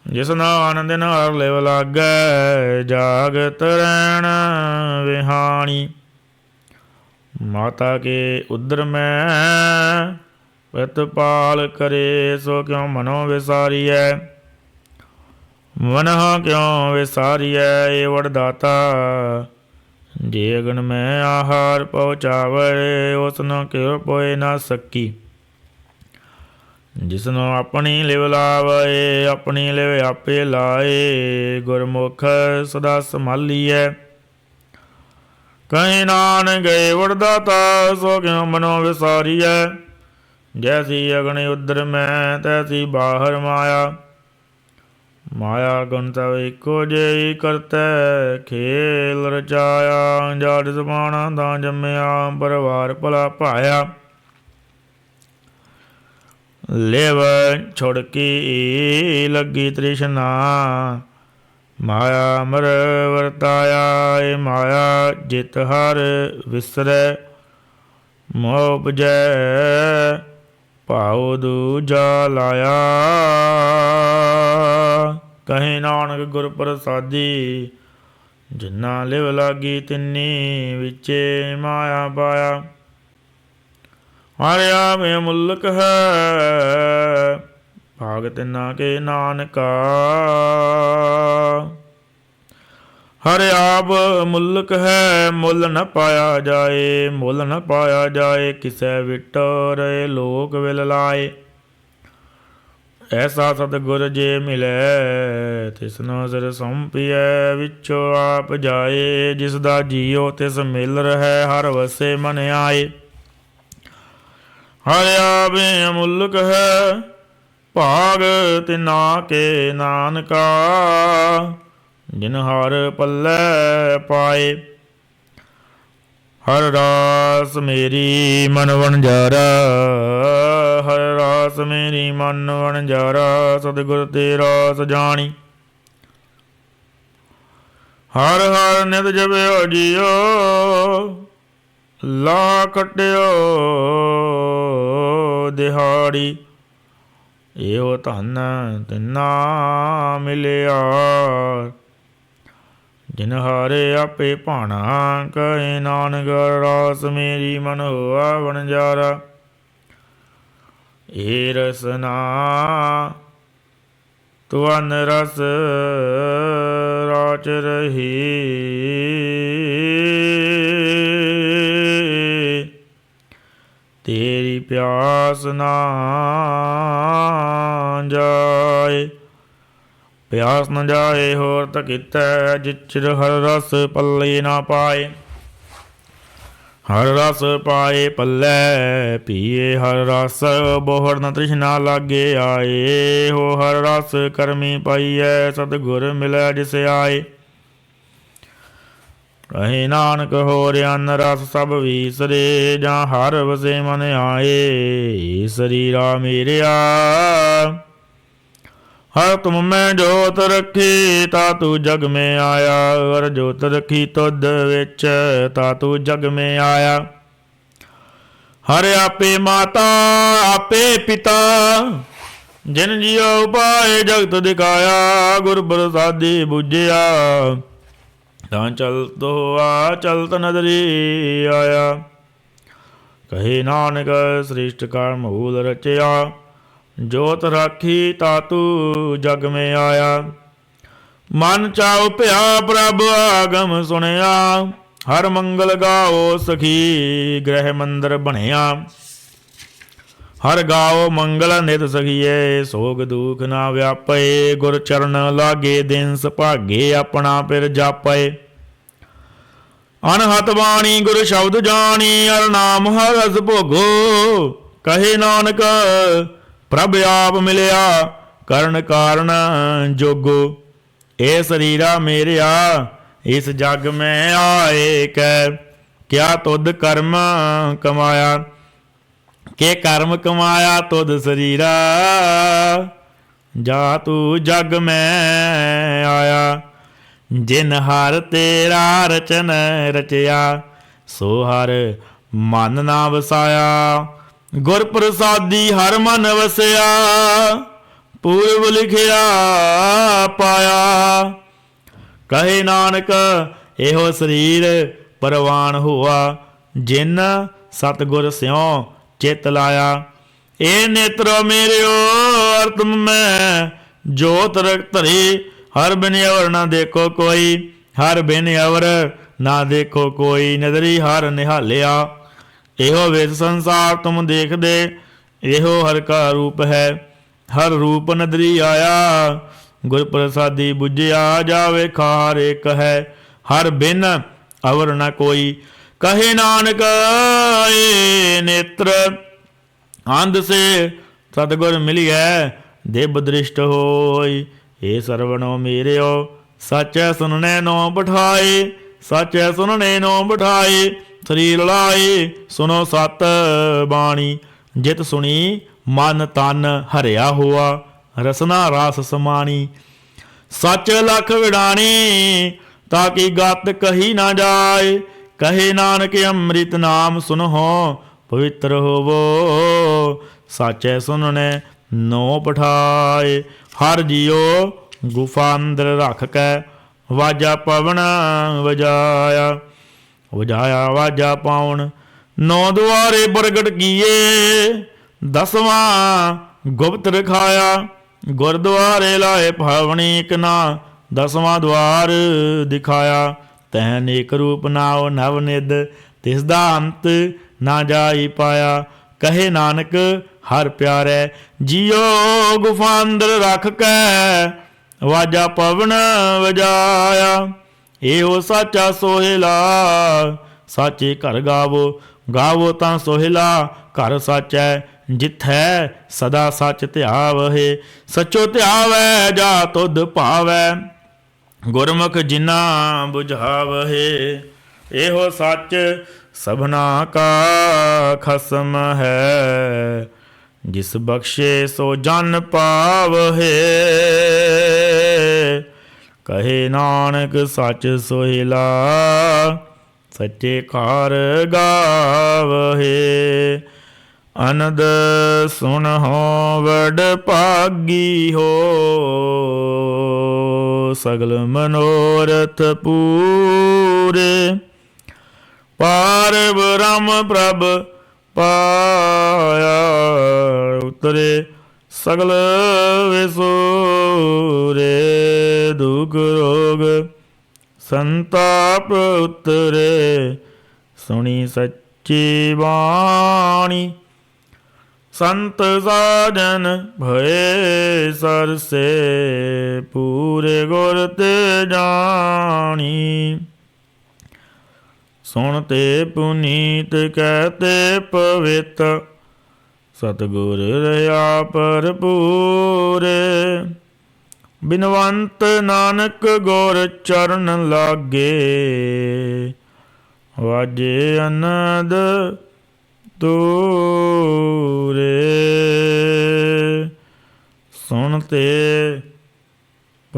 ਜਿਸਨਾ ਆਨੰਦ ਦਿਨ ਹਰ ਲਿਵ ਲਾਗੈ, ਜਾਗਤ ਰਹਿਣ ਵਿਹਾਣੀ। ਮਾਤਾ ਕੇ ਉਦਰ ਮੈਂ ਪ੍ਰਤਪਾਲ ਕਰੇ, ਸੋ ਕਿਉ ਮਨੋ ਵਿਸਾਰੀਐ। ਮਨਹ ਕਿਉ ਵਿਸਾਰੀਐ, ਏ ਵਡਦਾਤਾ। ਜੇ ਅਗਨ ਮੈਂ ਆਹਾਰ ਪਹੁੰਚਾਵੇ, ਉਸਨੂੰ ਕਿਉ ਪੋਏ ਨਾ ਸਕੀ। ਜਿਸਨੂੰ ਆਪਣੀ ਲਿਵ ਲਾਵੇ, ਆਪਣੀ ਲਿਵ ਆਪੇ ਲਾਏ। ਗੁਰਮੁਖ ਸਦਾ ਸੰਭਾਲੀਐ, ਕਹੇ ਨਾਨਕ ਗਏ ਵਡਦਾਤਾ। ਸੋ ਕਿਉ ਮਨੋ ਵਿਸਾਰੀਐ, ਜੈਸੀ ਅਗਨ ਉਦਰ ਮੈਂ, ਤੈਸੀ ਬਾਹਰ ਮਾਇਆ। ਮਾਇਆ ਗੁਣ ਤਵ ਇੱਕੋ ਜਿਹੀ ਕਰਤੈ, ਖੇਲ ਰਚਾਇਆ। ਜੜ ਸਮਾਣਾ ਤਾਂ ਜੰਮਿਆ, ਪਰਿਵਾਰ ਭਲਾ ਭਾਇਆ। ਲਿਵ ਛੁੜਕੀ ਲੱਗੀ ਤ੍ਰਿਸ਼ਨਾ, ਮਾਇਆ ਅਮਰ ਵਰਤਾਇਆ। ਏ ਮਾਇਆ ਜਿਤ ਹਰ ਵਿਸਰੈ, ਮੋਹ ਉਪਜੈ ਭਾਉ ਦੂਜਾ ਲਾਇਆ। ਕਹੇ ਨਾਨਕ ਗੁਰ ਪ੍ਰਸਾਦੀ, ਜਿਨਾ ਲਿਵ ਲਾਗੀ ਤਿੰਨੀ। ਵਿਚੇ ਮਾਇਆ ਪਾਇਆ, ਹਰਿ ਆਪ ਮੁਲਕ ਹੈ। ਭਾਗ ਤਿਨਾ ਕੇ ਨਾਨਕਾ, ਹਰਿ ਆਪ ਮੁਲਕ ਹੈ। ਮੁੱਲ ਨ ਪਾਇਆ ਜਾਏ, ਮੁੱਲ ਨ ਪਾਇਆ ਜਾਏ। ਕਿਸੈ ਵਿਟੋ ਰਹੇ ਲੋਕ ਵਿਲ ਲਾਏ। ਐਸਾ ਸਤਿਗੁਰ ਜੇ ਮਿਲੈ, ਤਿਸਨੋ ਸਿਰ ਸੌਂਪੀਐ। ਵਿਚੋ ਆਪ ਜਾਏ, ਜਿਸ ਦਾ ਜੀਉ ਤਿਸ ਮਿਲ ਰਹਿ। ਹਰ ਵਸੇ ਮਨ ਆਏ, ਹਰਿ ਆਪੇ ਅਮੁਲਕ ਹੈ। ਭਾਗ ਤਿਨਾ ਕੇ ਨਾਨਕਾ, ਜਿਨ ਹਰ ਪੱਲੇ ਪਾਏ। ਹਰ ਰਾਸ ਮੇਰੀ ਮਨ ਵਣਜਾਰਾ, ਹਰ ਰਾਸ ਮੇਰੀ ਮਨ ਵਣਜਾਰਾ। ਸਤਿਗੁਰ ਤੇ ਰਾਸ ਜਾਣੀ, ਹਰ ਹਰ ਨਿਤ ਜਪਿਓ ਜੀਓ। ਲਾ ਖਟਿਓ ਦਿਹਾੜੀ, ਇਹੋ ਧਨ ਤਿਨਾ ਮਿਲਿਆ। ਜਿਨ ਹਾਰੇ ਆਪੇ ਭਾਣਾ, ਕਹੇ ਨਾਨਕ ਰਾਸ ਮੇਰੀ ਮਨ ਹੋਆ ਵਣਜਾਰਾ। ਏ ਰਸਨਾ ਤੁਅਨ ਰਸ ਰਾਚ ਰਹੀ। ਤੇਰੀ ਪਿਆਸ ਨਾ ਜਾਏ, ਪਿਆਸ ਨ ਜਾਏ ਹੋਰ ਤ ਕੀਤੈ। ਜਿਚਰ ਹਰ ਰਸ ਪੱਲੇ ਨਾ ਪਾਏ, ਹਰ ਰਸ ਪਾਏ ਪੱਲੇ ਪੀਏ। ਹਰ ਰਸ ਬੋਹੜ ਨ ਤ੍ਰਿਸ਼ਨਾ ਲਾਗੇ ਆਏ। ਹੋ ਹਰ ਰਸ ਕਰਮੀ ਪਾਈਐ, ਸਤਿਗੁਰ ਮਿਲੈ ਜਿਸ ਆਏ। ਕਹੇ ਨਾਨਕ ਹੋਰ ਅਨ ਰਸ ਸਭ ਵੀਸਰੇ, ਜਾਂ ਹਰ ਵਸੇ ਮਨ ਆਏ। ਸਰੀਰਾ ਮੇਰਿਆ हर तुम मैं जोत रखी तातू जग में आया। हर जोत रखी तुद विच तातू जग में आया। हर आपे माता आपे पिता जिन जियो उपाय जगत दिखाया। गुर प्रसादी बुझिया तां चलत होआ चलत नदरी आया। कहे नानक श्रेष्ठ कर्म मूल रचया। जोत राखी तातू जग में आया। मन चाउ भया प्रभ आगम सुनया। हर मंगल गाओ सखी गृह मंदिर बनया। हर गाओ मंगल नित सखिए सोग दुख ना व्यापे। गुर चरण लागे दिन सुभागे अपना पिर जापे। अनहत बाणी गुर शब्द जानी हर नाम हर रस भोगो। कहे नानक प्रभ आप मिलिया ਕਰਨ ਕਾਰਨ ਜੋਗੋ। ਇਹ ਸਰੀਰਾ ਮੇਰਿਆ ਇਸ ਜਗ ਮੈਂ ਆਏ ਕੈ। ਕਿਆ ਤੁਧ ਕਰਮ ਕਮਾਇਆ ਕੇ ਕਰਮ ਕਮਾਇਆ ਤੁਧ ਸਰੀਰਾ। ਜਾ ਤੂੰ ਜਗ ਮੈਂ ਆਇਆ। ਜਿਨ ਹਰ ਤੇਰਾ ਰਚਨ ਰਚਿਆ ਸੋ ਹਰ ਮਨ ਨਾ ਵਸਾਇਆ। ਗੁਰ ਪ੍ਰਸਾਦੀ ਹਰ ਮਨ ਵਸਿਆ ਪੂਰਬ ਲਿਖਿਆ ਪਾਇਆ। ਕਹੇ ਨਾਨਕ ਇਹੋ ਸਰੀਰ ਪ੍ਰਵਾਨ ਹੋਆ। ਜਿਨ ਸਤਿਗੁਰ ਸਿਉ ਚਿਤ ਲਾਇਆ। ਇਹ ਨੇਤਰ ਮੇਰਿਓ ਅਰਤਮ ਮੈਂ ਜੋਤ ਰਖ ਧਰੀ। ਹਰ ਬਿਨ ਅਵਰ ਨਾ ਦੇਖੋ ਕੋਈ। ਹਰ ਬਿਨ ਅਵਰ ਨਾ ਦੇਖੋ ਕੋਈ। ਨਦਰੀ ਹਰ ਨਿਹਾਲਿਆ। ਇਹੋ ਵੇਦ ਸੰਸਾਰ ਤੁਮ ਦੇਖਦੇ ਇਹੋ ਹਰ ਕਾ ਰੂਪ ਹੈ। ਹਰ ਰੂਪ ਨਦਰੀ ਆਇਆ। ਗੁਰ ਪ੍ਰਸਾਦੀ ਬੁਝਿਆ ਜਾਵੇ ਖਾਰ ਇੱਕ ਹੈ। ਹਰ ਬਿਨ ਅਵਰ ਨ ਕੋਈ। ਕਹੇ ਨਾਨਕ ਏ ਨੇਤਰ ਅੰਧ ਸੇ ਸਤਿਗੁਰ ਮਿਲਿਐ ਦਿਵ ਦ੍ਰਿਸ਼ਟ ਹੋਈ। ਇਹ ਸਰਵਣੋ ਮੇਰਿਓ ਸਚੈ ਸੁਨਣੇ ਨੋ ਬਿਠਾਏ। ਸਚੈ ਸੁਨਣੇ ਨੋ ਬਿਠਾਏ ਸਰੀਰ ਲਾਏ। ਸੁਨੋ ਸਤ ਬਾਣੀ ਜਿਤ ਸੁਣੀ ਮਨ ਤਨ ਹਰਿਆ ਹੋਆ। ਰਸਨਾ ਰਾਸ ਸਮਾਣੀ ਸੱਚ ਲਖ ਵਿਡਾਣੀ ਤਾਂ ਕਿ ਗਤ ਕਹੀ ਨਾ ਜਾਏ। ਕਹੇ ਨਾਨਕ ਅੰਮ੍ਰਿਤ ਨਾਮ ਸੁਨਹੁ ਪਵਿੱਤਰ ਹੋਵੋ। ਸਾਚੈ ਸੁਨਣੇ ਨੋ ਪਠਾਏ। ਹਰ ਜੀਓ ਗੁਫਾ ਅੰਦਰ ਰੱਖ ਕੈ ਵਾਜਾ ਪਵਨ ਵਜਾਇਆ। ਵਜਾਇਆ ਵਾਜਾ ਪਾਉਣ ਨੌ ਦੁਆਰੇ ਪ੍ਰਗਟ ਕੀਏ। ਦਸਵਾਂ ਗੁਪਤ ਰਖਾਇਆ। ਗੁਰਦੁਆਰੇ ਲਾਏ ਭਾਵਣੀ ਇੱਕ ਨਾ। ਦਸਵਾਂ ਦੁਆਰ ਦਿਖਾਇਆ। ਤੈਂ ਅਨੇਕ ਰੂਪ ਨਾਉ ਨਵ ਨਿਧ ਤਿਸ ਦਾ ਅੰਤ ਨਾ ਜਾਈ ਪਾਇਆ। ਕਹੇ ਨਾਨਕ ਹਰ ਪਿਆਰੈ ਜੀਓ ਗੁਫਾ ਅੰਦਰ ਰੱਖ ਕੈ ਵਾਜਾ ਪਵਨ ਵਜਾਇਆ। ਇਹੋ ਸਾਚਾ ਸੋਹਿਲਾ ਸਾਚੇ ਘਰ ਗਾਵੋ। ਗਾਵੋ ਤਾਂ ਸੋਹਿਲਾ ਘਰ ਸਾਚੈ ਜਿਥੈ ਸਦਾ ਸੱਚ ਧਿਆਵਹਿ। ਸਚੋ ਧਿਆਵੈ ਜਾ ਤੁਧ ਭਾਵੈ ਗੁਰਮੁਖ ਜਿਨਾ ਬੁਝਾਵਹਿ। ਇਹੋ ਸੱਚ ਸਭਨਾ ਕਾ ਖਸਮ ਹੈ। ਜਿਸ ਬਖਸ਼ੇ ਸੋ ਜਨ ਪਾਵਹਿ। ਕਹੇ ਨਾਨਕ ਸੱਚ ਸੋਹਿਲਾ ਸੱਚੇ ਘਰ ਗਾਵਹਿ। ਅਨੰਦ ਸੁਣਹੁ ਵਡ ਭਾਗੀ ਹੋ ਸਗਲ ਮਨੋਰਥ ਪੂਰੇ। ਪਾਰ ਬ੍ਰਹਮ ਪ੍ਰਭ ਪਾਇਆ ਉਤਰੇ ਸਗਲ ਵਿਸੂਰੇ। ਦੁਖ ਰੋਗ ਸੰਤਾਪ ਉਤਰੇ ਸੁਣੀ ਸੱਚੀ ਬਾਣੀ। ਸੰਤ ਸਾਜਨ ਭਏ ਸਰਸੇ ਪੂਰੇ ਗੁਰ ਤੇ ਜਾਣੀ। ਸੁਣ ਤੇ ਪੁਨੀਤ ਕਹਤੇ ਪਵਿੱਤ ਸਤਿਗੁਰ ਰਹਾ ਭਰਪੂਰੇ। ਬਿਨਵੰਤ ਨਾਨਕ ਗੁਰ ਚਰਨ ਲਾਗੇ ਵਾਜੇ ਅਨੰਦ ਤੂਰੇ। ਸੁਣ ਤੇ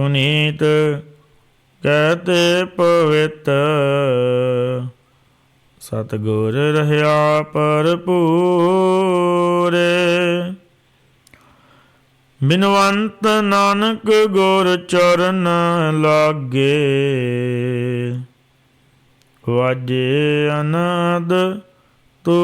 ਪੁਨੀਤ ਕਹਤੇ ਪਵਿੱਤ ਸਤਿਗੁਰ ਰਹਿਆ ਭਰਪੂਰੇ ਬਿਨਵੰਤ ਨਾਨਕ ਗੁਰ ਚਰਨ ਲਾਗੇ ਵਾਜੇ ਅਨੰਦ ਤੂਰੇ।